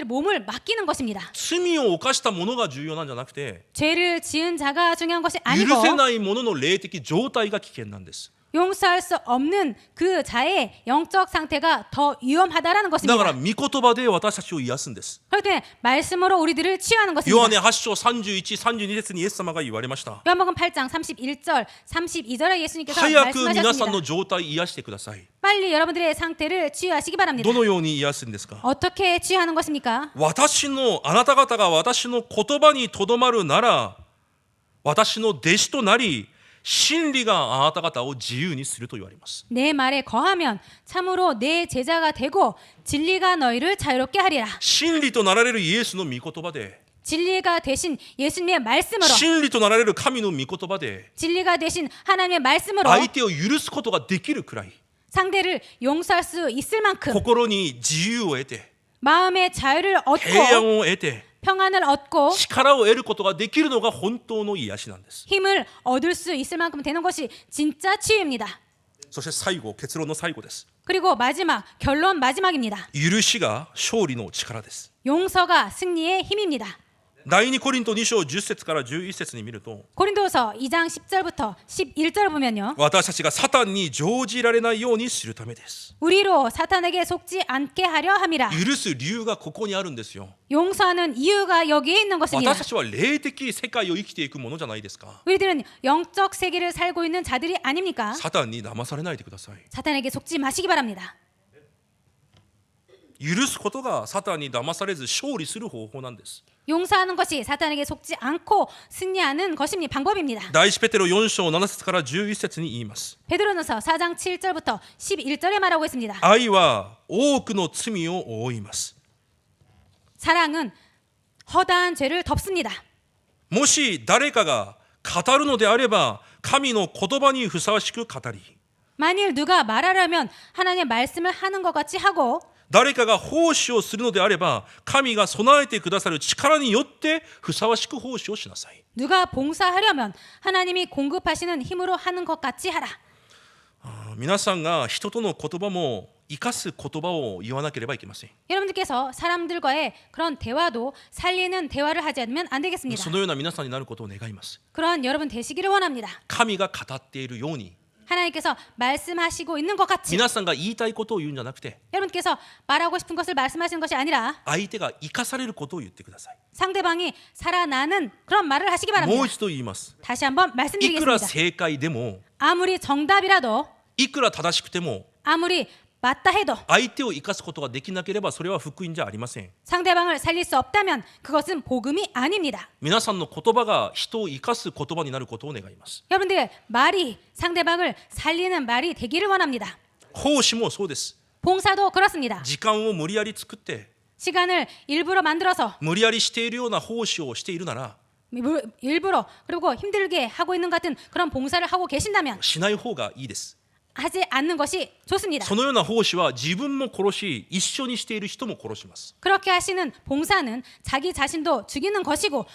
몸을 맡기는 것입니다. 罪を犯した者が重要なんじゃなくて、 죄를 지은 자가 중요한 것이 許 아니고 せない者の霊的状態が危険なんです。 용서할 수 없는 그 자의 영적 상태가 더 위험하다라는 だ 것입니다. から御言葉で私たちを癒すんです。 그렇기 때문에 말씀으로 우리들을 치유하는 ヨ 것입니다. ハネ8章31、32節にイエス様が言われました。 요한복음 8장 31절, 32절에 예수님께서 早く皆さん 말씀하셨습니다. の状態癒してください。 빨리 여러분들의 상태를 치유하시기 바랍니다. どのように癒すんですか。 어떻게 치유하는 것입니까? あなた方が私の言葉にとどまるなら私の弟子となり真理があなた方を自由にすると言われます。 내 말에 거하면 참으로 내 제자가 되고 진리가 너희를 자유롭게 하리라. 真理となられるイエスの御言葉で、 진리가 되신 예수님의 말씀으로, 真理となられる神の御言葉で 진리가 되신 하나님의 말씀으로 相手を許すことができるくらい 상대를 용서할 수 있을 만큼 心に自由を得て 마음의 자유를 얻고 平安を得て 평안을 얻고 力を得ることができるのが本当の癒しなんです。 힘을 얻을 수 있을 만큼 되는 것이 진짜 치유입니다. そして最後、結論の最後です。 그리고 마지막, 결론 마지막입니다. 許しが勝利の力です。 용서가 승리의 힘입니다. 第2コリント2章10節から11節に見ると、 고린도서 2장 10절부터 11절을 보면요. 私たちがサタンに乗じられないようにするためです。 우리로 사탄에게 속지 않게 하려 함이라. 許す理由がここにあるんですよ。 용서하는 이유가 여기에 있는 것입니다. 私たちは霊的世界を生きていくものじゃないですか。 우리들은 영적 세계를 살고 있는 자들이 아닙니까? サタンに騙されないでください。 사탄에게 속지 마시기 바랍니다. 許すことがサタンに騙されず勝利する方法なんです。 용서하는 것이 사탄에게 속지 않고 승리하는 것입니다. 방법입니다. 第一ペテロ4章7節から11節に言います。 베드로전서 4장 7절부터 11절에 말하고 있습니다. 愛は多くの罪を覆います。 사랑은 허다한 죄를 덮습니다. もし誰かが語るのであれば神の言葉にふさわしく語り、 만일 누가 말하려면 하나님의 말씀을 하는 것 같이 하고 誰かが奉仕をするのであれば神が備えてくださる力によってふさわしく奉仕をしなさい。 누가 봉사하려면 하나님이 공급하시는 힘으로 하는 것 같이 하라. 皆さんが人との言葉も生かす言葉を言わなければいけません。 여러분들께서 사람들과의 그런 대화도 살리는 대화를 하지 않으면 안 되겠습니다. そのような皆さんになることを願います。 그런 여러분 되시기를 원합니다. 神が語っているように 하나님께서 말씀하시고 있는 것 같이 皆さんが言いたいことを言うんじゃなくて 여러분께서 말하고 싶은 것을 말씀하시는 것이 아니라 相手が生かされることを言ってください。 상대방이 살아나는 그런 말을 하시기 もう 바랍니다. 一度言います。 다시 한번 いくら 말씀드리겠습니다. 正解でも 아무리 정답이라도 いくら正しくても 아무리 맞다 해도 相手を生かすことができなければそれは福音じゃありません。 상대방을 살릴 수 없다면 그것은 복음이 아닙니다. 皆さんの言葉が人を生かす言葉になることを願います。 여러분들의 말이 상대방을 살리는 말이 되기를 원합니다. 奉仕もそうです。 봉사도 그렇습니다. 時間を無理やり作って 시간을 일부러 만들어서 無理やりしているような奉仕をしているなら 일부러 그리고 힘들게 하고 있는 같은 그런 봉사를 하고 계신다면 しない方がいいです。 하지 않는 것이 좋습니다. そのような奉仕は自分も殺し、一緒にしている人も殺します。 그렇게 하시는 봉사는 자기 자신도 죽이는 것이고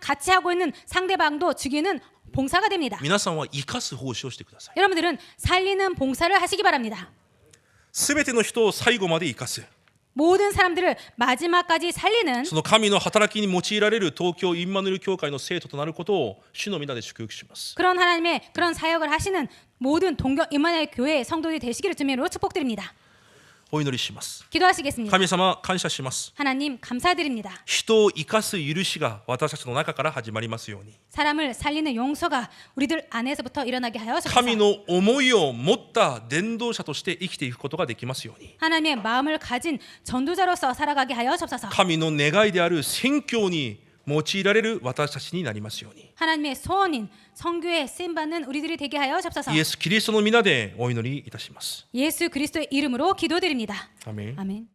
같이 하고 있는 상대방도 죽이는 봉사가 됩니다. 皆さんは生かす奉仕をしてください。 여러분들은 살리는 봉사를 하시기 바랍니다. すべての人を最後まで生かす。 모든 사람들을 마지막까지 살리는 その神の働きに用いられる東京インマヌエル教会の生徒となることを主の皆で祝福します。 그런 하나님의 그런 사역을 하시는 모든 동경 임마누엘 교회 성도들이 되시기를 주님으로 축복드립니다. お祈りします。 기도하시겠습니다. 神様感謝します。 하나님 감사드립니다. 人を生かす許しが私たちの中から始まりますように。 사람을 살리는 용서가 우리들 안에서부터 일어나게 하여 주옵소서. 神の思いを持った伝道者として生きていくことができますように。 하나님의 마음을 가진 전도자로서 살아가게 하여 주옵소서. 神の願いである宣教に用いられる私たちになりますように。 하나님의 소원인 성교에 쓰임 받는 우리들이 되게 하여 주옵소서. イエス・キリストの皆でお祈りいたします。 예수 그리스도의 이름으로 기도드립니다. 아멘. 아멘.